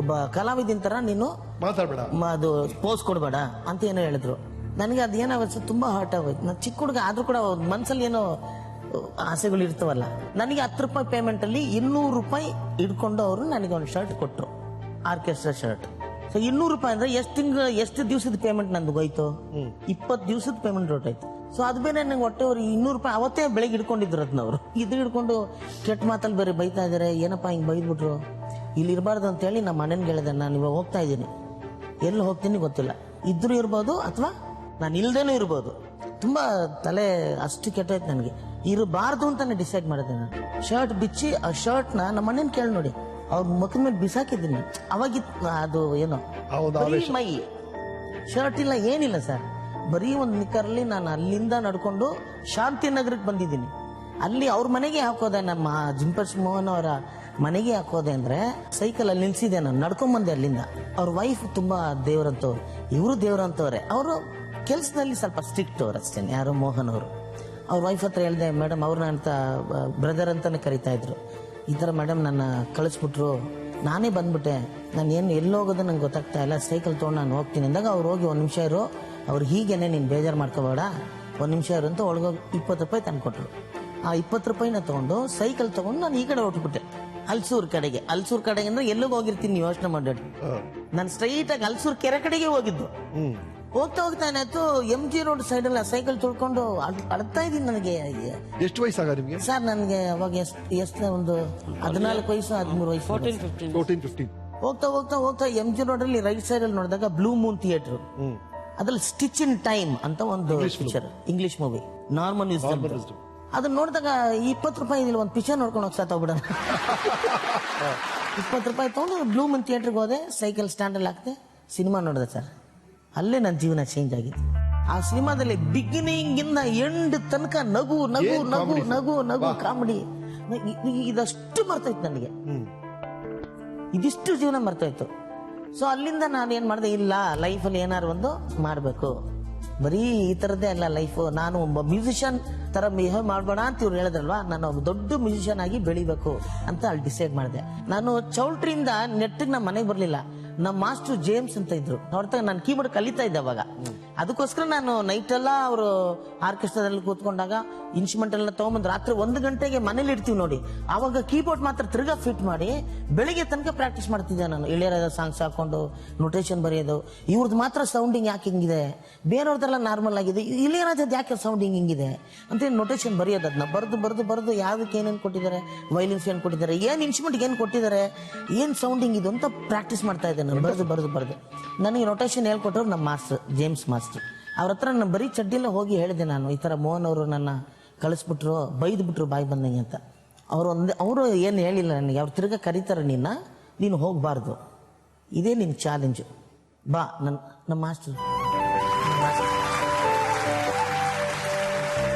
ಒಬ್ಬ ಕಲಾವಿದಿನ ತರ ನೀನು ಮಾತಾಡಬೇಡ, ಅದು ಪೋಸ್ ಕೊಡಬೇಡ ಅಂತ ಏನೋ ಹೇಳಿದ್ರು. ನನಗೆ ಅದೇನಾಗುತ್ತೆ ತುಂಬಾ ಹರ್ಟ್ ಆಗೋಯ್ತು. ನಾನು ಚಿಕ್ಕ ಹುಡುಗ ಆದ್ರೂ ಕೂಡ ಮನ್ಸಲ್ಲಿ ಏನೋ ಆಸೆಗಳು ಇರ್ತವಲ್ಲ. ನನಗೆ 10 ರೂಪಾಯಿ ಪೇಮೆಂಟ್ ಅಲ್ಲಿ 200 ರೂಪಾಯಿ ಇಟ್ಕೊಂಡು ಅವರು ನನಗೆ ಒಂದು ಶರ್ಟ್ ಕೊಟ್ಟರು, ಆರ್ಕೆಸ್ಟ್ರಾ ಶರ್ಟ್. ಸೊ 200 ರೂಪಾಯಿ ಅಂದ್ರೆ ಎಷ್ಟು ದಿವಸದ ಪೇಮೆಂಟ್ ನಂದು ಹೋಯ್ತು? 20 ದಿವಸದ ಪೇಮೆಂಟ್ ಹೊರಟಾಯ್ತು. ಸೊ ಅದು ಬೇರೆ ನಂಗೆ ಹೊಟ್ಟೆ ಅವ್ರು 200 ರೂಪಾಯಿ ಅವತ್ತೇ ಬೆಳಗ್ಗೆ ಇಟ್ಕೊಂಡಿದ್ರು ಅದನ್ನ. ಅವರು ಇದು ಹಿಡ್ಕೊಂಡು ಕೆಟ್ಟ ಮಾತಲ್ಲಿ ಬೇರೆ ಬೈತಾ ಇದಾರೆ. ಏನಪ್ಪಾ ಹಿಂಗೆ ಬೈದ್ಬಿಟ್ರು, ಇಲ್ಲಿ ಇರಬಾರ್ದು ಅಂತ ಹೇಳಿ ನಮ್ಮ ಅಣ್ಣನಿಗೆ ಹೇಳಿದೆ, ನಾನು ಇವಾಗ ಹೋಗ್ತಾ ಇದ್ದೀನಿ, ಎಲ್ಲಿ ಹೋಗ್ತೀನಿ ಗೊತ್ತಿಲ್ಲ, ಇದ್ರೂ ಇರ್ಬೋದು ಅಥವಾ ನಾನು ಇಲ್ದೇನೂ ಇರ್ಬೋದು. ತುಂಬಾ ತಲೆ ಅಷ್ಟು ಕೆಟ್ಟೋಯ್ತು ನನಗೆ. ಇರಬಾರ್ದು ಅಂತಾನೆ ಡಿಸೈಡ್ ಮಾಡಿದೆ ನಾನು. ಶರ್ಟ್ ಬಿಚ್ಚಿ ಆ ಶರ್ಟ್ನ ನಮ್ಮ ಅಣ್ಣನ ಕೇಳಿ ನೋಡಿ, ಅವ್ರ ಮುಖದ ಮೇಲೆ ಬಿಸಾಕಿದ್ದೀನಿ. ಅವಾಗಿತ್ತು ಅದು ಏನೋ ಮೈ ಶರ್ಟ್ ಇಲ್ಲ, ಏನಿಲ್ಲ ಸರ್, ಬರೀ ಒಂದು ನಿಕ್ಕರಲ್ಲಿ ನಾನು ಅಲ್ಲಿಂದ ನಡ್ಕೊಂಡು ಶಾಂತಿನಗರಕ್ಕೆ ಬಂದಿದ್ದೀನಿ. ಅಲ್ಲಿ ಅವ್ರ ಮನೆಗೆ ಹಾಕೋದೆ, ನಮ್ಮ ಜಿಂಪರ್ಸ್ ಮೋಹನ್ ಅವರ ಮನೆಗೆ ಹಾಕೋದೆ. ಅಂದ್ರೆ ಸೈಕಲ್ ಅಲ್ಲಿ ನಿಲ್ಸಿದೆ, ನಾನು ನಡ್ಕೊಂಡ್ ಬಂದೆ ಅಲ್ಲಿಂದ. ಅವ್ರ ವೈಫ್ ತುಂಬಾ ದೇವರಂತವ್ರು, ಇವರು ದೇವರಂತವ್ರೆ. ಅವರು ಕೆಲಸದಲ್ಲಿ ಸ್ವಲ್ಪ ಸ್ಟ್ರಿಕ್ಟ್ ಅವ್ರು ಅಷ್ಟೇ, ಯಾರು ಮೋಹನ್ ಅವರು. ಅವ್ರ ವೈಫ್ ಹತ್ರ ಹೇಳಿದೆ, ಮೇಡಮ್ ಅವ್ರನ್ನ ಅಂತ ಬ್ರದರ್ ಅಂತಾನೆ ಕರಿತಾ ಇದ್ರು. ಈ ಥರ ಮೇಡಮ್ ನನ್ನ ಕಳಿಸ್ಬಿಟ್ರು, ನಾನೇ ಬಂದ್ಬಿಟ್ಟೆ, ನಾನು ಏನು ಎಲ್ಲಿ ಹೋಗೋದು ನಂಗೆ ಗೊತ್ತಾಗ್ತಾ ಇಲ್ಲ, ಸೈಕಲ್ ತೊಗೊಂಡು ನಾನು ಹೋಗ್ತೀನಿ ಅಂದಾಗ ಅವ್ರು ಹೋಗಿ 1 ನಿಮಿಷ ಇರು, ಅವ್ರು ಹೀಗೇನೆ ನೀನು ಬೇಜಾರು ಮಾಡ್ಕೋಬೇಡ, 1 ನಿಮಿಷ ಇರು ಅಂತ ಒಳಗೋಗಿ 20 ರೂಪಾಯಿ ತಂದ್ಕೊಟ್ರು. ಆ 20 ರೂಪಾಯಿನ ತೊಗೊಂಡು ಸೈಕಲ್ ತೊಗೊಂಡು ನಾನು ಈ ಕಡೆ ಹೊಟ್ಬಿಟ್ಟೆ, ಹಲ್ಸೂರ್ ಕಡೆಗೆ. ಹಲ್ಸೂರ್ ಕಡೆಗೆ ಅಂದ್ರೆ ಎಲ್ಲಿಗೆ ಹೋಗಿರ್ತೀನಿ ಯೋಚನೆ ಮಾಡಿ. ನಾನು ಸ್ಟ್ರೈಟ್ ಆಗಿ ಹಲ್ಸೂರ್ ಕೆರೆ ಕಡೆಗೆ ಹೋಗಿದ್ದು. ಹೋಗ್ತಾ ಹೋಗ್ತಾ ಏನಾಯ್ತು, MG ರೋಡ್ ಸೈಡ್ ಅಲ್ಲಿ ಸೈಕಲ್ ತುಳ್ಕೊಂಡು ಅಳ್ತಾ ಇದ್ದೀನಿ. ನನಗೆ ಎಷ್ಟು ವಯಸ್ಸಾಗ ನಿಮ್ಗೆ? ಸರ್ ನನಗೆ ಅವಾಗ ಎಷ್ಟು ಒಂದು 14 ವಯಸ್ಸು 13 ವಯಸ್ಸು, 14-15. ಹೋಗ್ತಾ ಹೋಗ್ತಾ ಹೋಗ್ತಾ MG ರೋಡ್ ಅಲ್ಲಿ ರೈಟ್ ಸೈಡ್ ಅಲ್ಲಿ ನೋಡಿದಾಗ ಬ್ಲೂ ಮೂನ್ ಥಿಯೇಟರ್, ಅದ್ರಲ್ಲಿ ಸ್ಟಿಚ್ ಇನ್ ಟೈಮ್ ಅಂತ ಒಂದು picture, English movie, Norman wisdom. ಅದನ್ನ ನೋಡಿದಾಗ 20 ರೂಪಾಯಿ ಇಲ್ಲಿ ಒಂದು ಪಿಕ್ಚರ್ ನೋಡ್ಕೊಂಡು ಹೋಗಿ ಸಾತೋಗ್ಬಿಡ. 20 ರೂಪಾಯಿ ತಗೊಂಡು ಬ್ಲೂ ಮೂನ್ ಥಿಯೇಟರ್ಗೆ ಹೋದೆ, ಸೈಕಲ್ ಸ್ಟ್ಯಾಂಡ್ ಅಲ್ಲಿ ಹಾಕ್ದೆ, ಸಿನಿಮಾ ನೋಡಿದೆ ಸರ್. ಅಲ್ಲೇ ನನ್ನ ಜೀವನ ಚೇಂಜ್ ಆಗಿತ್ತು. ಆ ಸಿನಿಮಾದಲ್ಲಿ ಬಿಗಿನಿಂಗ್ ಇಂದ ಎಂಡ್ ತನಕ ನಗು ನಗು ನಗು ನಗು ನಗು ಕಾಮಿಡಿ, ಇದಷ್ಟು ಮರ್ತೋಯ್ತು ನನಗೆ, ಇದಿಷ್ಟು ಜೀವನ ಮರ್ತೋಯ್ತು. ಸೊ ಅಲ್ಲಿಂದ ನಾನು ಏನ್ ಮಾಡಿದೆ, ಇಲ್ಲ ಲೈಫಲ್ಲಿ ಏನಾರು ಒಂದು ಮಾಡಬೇಕು, ಬರೀ ಈ ತರದ್ದೇ ಅಲ್ಲ ಲೈಫ್, ನಾನು ಒಬ್ಬ ಮ್ಯೂಸಿಷಿಯನ್ ತರ ಬಿಹೇವ್ ಮಾಡಬೇಡ ಅಂತ ಇವ್ರು ಹೇಳಿದ್ರಲ್ವಾ, ನಾನು ಒಬ್ಬ ದೊಡ್ಡ ಮ್ಯೂಸಿಷಿಯನ್ ಆಗಿ ಬೆಳಿಬೇಕು ಅಂತ ಅಲ್ಲಿ ಡಿಸೈಡ್ ಮಾಡಿದೆ. ನಾನು ಚೌಲ್ಟ್ರಿಯಿಂದ ನೆಟ್ಟಿಗೆ ನಮ್ಮ ಮನೆಗೆ ಬರ್ಲಿಲ್ಲ. ನಮ್ಮ ಮಾಸ್ಟರ್ ಜೇಮ್ಸ್ ಅಂತ ಇದ್ರು, ಅವ್ರ ನಾನು ಕೀಬೋರ್ಡ್ ಕಲಿತಾ ಇದ್ದೆ ಅವಾಗ. ಅದಕ್ಕೋಸ್ಕರ ನಾನು ನೈಟ್ ಎಲ್ಲ ಅವರು ಆರ್ಕೆಸ್ಟ್ರಾದಲ್ಲಿ ಕೂತ್ಕೊಂಡಾಗ ಇನ್ಸ್ಟ್ರೂಮೆಂಟ್ ಎಲ್ಲ ತಗೊಂಬಂದು ರಾತ್ರಿ 1 ಗಂಟೆಗೆ ಮನೇಲಿ ಇಡ್ತೀವಿ ನೋಡಿ, ಅವಾಗ ಕೀಬೋರ್ಡ್ ಮಾತ್ರ ತಿರ್ಗಾ ಫಿಟ್ ಮಾಡಿ ಬೆಳಿಗ್ಗೆ ತನಕ ಪ್ರಾಕ್ಟೀಸ್ ಮಾಡ್ತಿದ್ದೆ ನಾನು. ಇಳೆಯರಾಜ ಸಾಂಗ್ಸ್ ಹಾಕೊಂಡು ನೊಟೇಷನ್ ಬರೆಯೋದು. ಇವ್ರದ್ದು ಮಾತ್ರ ಸೌಂಡಿಂಗ್ ಯಾಕೆ ಹಿಂಗಿದೆ, ಬೇರೆಯವ್ರದ್ದೆಲ್ಲ ನಾರ್ಮಲ್ ಆಗಿದೆ, ಇಳೆಯರಾಜದ್ ಯಾಕೆ ಸೌಂಡಿಂಗ್ ಹಿಂಗಿದೆ ಅಂತ ನೊಟೇಷನ್ ಬರೆಯೋದು. ಅದನ್ನ ಬರೆದು ಬರೆದು ಬರೆದು ಯಾವ್ದಕ್ಕೆ ಏನೇನು ಕೊಟ್ಟಿದ್ದಾರೆ, ವೈಲಿನ್ಸ್ ಏನ್ ಕೊಟ್ಟಿದ್ದಾರೆ, ಏನ್ ಇನ್ಸ್ಟ್ರೂಮೆಂಟ್ ಏನ್ ಕೊಟ್ಟಿದ್ದಾರೆ, ಏನ್ ಸೌಂಡಿಂಗ್ ಇದು ಅಂತ ಪ್ರಾಕ್ಟೀಸ್ ಮಾಡ್ತಾ ಇದ್ದೆ ನಾನು, ಬರೆದು ಬರೆದು ಬರೆದು. ನನಗೆ ನೊಟೇಷನ್ ಹೇಳ್ಕೊಟ್ಟರು ನಮ್ಮ ಮಾಸ್ಟರ್ ಜೇಮ್ಸ್ ಮಾಸ್ಟರ್. ಅವ್ರ ಹತ್ರ ನಾನು ಬರೀ ಚಡ್ಡಿಲ್ಲ ಹೋಗಿ ಹೇಳಿದೆ, ನಾನು ಈ ತರ ಮೋಹನ್ ಅವರು ನನ್ನ ಕಳಿಸ್ಬಿಟ್ರು, ಬೈದ್ಬಿಟ್ರು ಬಾಯಿ ಬಂದಂಗೆ ಅಂತ. ಅವರು ಏನು ಹೇಳಿಲ್ಲ ನನಗೆ. ಅವ್ರು ತಿರ್ಗಾ ಕರೀತಾರೆ, ನೀನು ಹೋಗಬಾರ್ದು, ಇದೇ ನಿನ್ನ ಚಾಲೆಂಜು, ಬಾ. ನಮ್ಮ ಮಾಸ್ಟರ್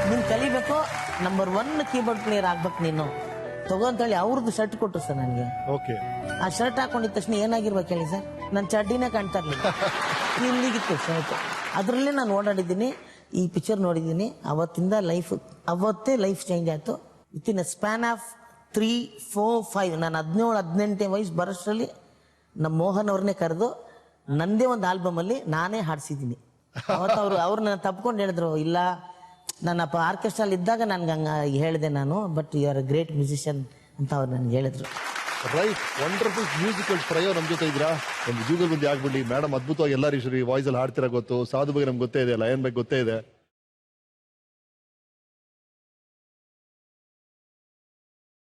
ನೀನು ಕಲಿಬೇಕು, ನಂಬರ್ 1 ಕೀಬೋರ್ಡ್ ಪ್ಲೇಯರ್ ಆಗ್ಬೇಕು ನೀನು, ತಗೋ ಅಂತೇಳಿ ಅವ್ರದ್ದು ಶರ್ಟ್ ಕೊಟ್ಟರು ಸರ್ ನನಗೆ. ಓಕೆ. ಆ ಶರ್ಟ್ ಹಾಕೊಂಡಿದ ತಕ್ಷಣ ಏನಾಗಿರ್ಬೇಕು ಹೇಳಿ ಸರ್, ನನ್ನ ಚಡ್ಡಿನೇ ಕಾಣ್ತಾ ಇರ್ಲಿಲ್ಲ, ಇಲ್ಲಿಗಿತ್ತು ಶರ್ಟ್. ಅದರಲ್ಲೇ ನಾನು ಓಡಾಡಿದ್ದೀನಿ, ಈ ಪಿಕ್ಚರ್ ನೋಡಿದ್ದೀನಿ. ಅವತ್ತಿಂದ ಅವತ್ತೇ ಲೈಫ್ ಚೇಂಜ್ ಆಯ್ತು. ವಿತಿನ್ ಎ ಸ್ಪ್ಯಾನ್ ಆಫ್ 3, 4, 5 ನಾನು 17-18 ವಯಸ್ಸು ಬರೋಷ್ಟರಲ್ಲಿ ನಮ್ಮ ಮೋಹನ್ ಅವ್ರನ್ನೇ ಕರೆದು ನಂದೇ ಒಂದು ಆಲ್ಬಮಲ್ಲಿ ನಾನೇ ಹಾಡಿಸಿದ್ದೀನಿ. ಅವತ್ತು ಅವ್ರು ನನ್ನ ತಪ್ಕೊಂಡು ಹೇಳಿದ್ರು, ಇಲ್ಲ ನನ್ನ ಆರ್ಕೆಸ್ಟ್ರಾಲ್ ಇದ್ದಾಗ ನನ್ಗೆ ಹಂಗ ಹೇಳಿದೆ ನಾನು, but you are a great musician ಅಂತ ಅವ್ರು ನನ್ಗೆ ಹೇಳಿದ್ರು. ರೈಟ್, ವಂಡರ್ಫುಲ್ ಮ್ಯೂಸಿಕಲ್ ಟ್ರಯೋ ನಮ್ ಜೊತೆ ಇದ್ರಾ. ಒಂದು ಜೂಗಲ್ ಬಂದಿ ಆಗ್ಬಿಡಿ ಮೇಡಮ್, ಅದ್ಭುತವಾಗಿ ಎಲ್ಲ ವಾಯ್ಸ್ ಅಲ್ಲಿ ಹಾಡ್ತಿರ ಗೊತ್ತು. ಸಾಧು ಬಗ್ಗೆ ನಮ್ಗೆ ಗೊತ್ತೇ ಇದೆ, ಲಯನ್ ಬಗ್ಗೆ ಗೊತ್ತೇ ಇದೆ.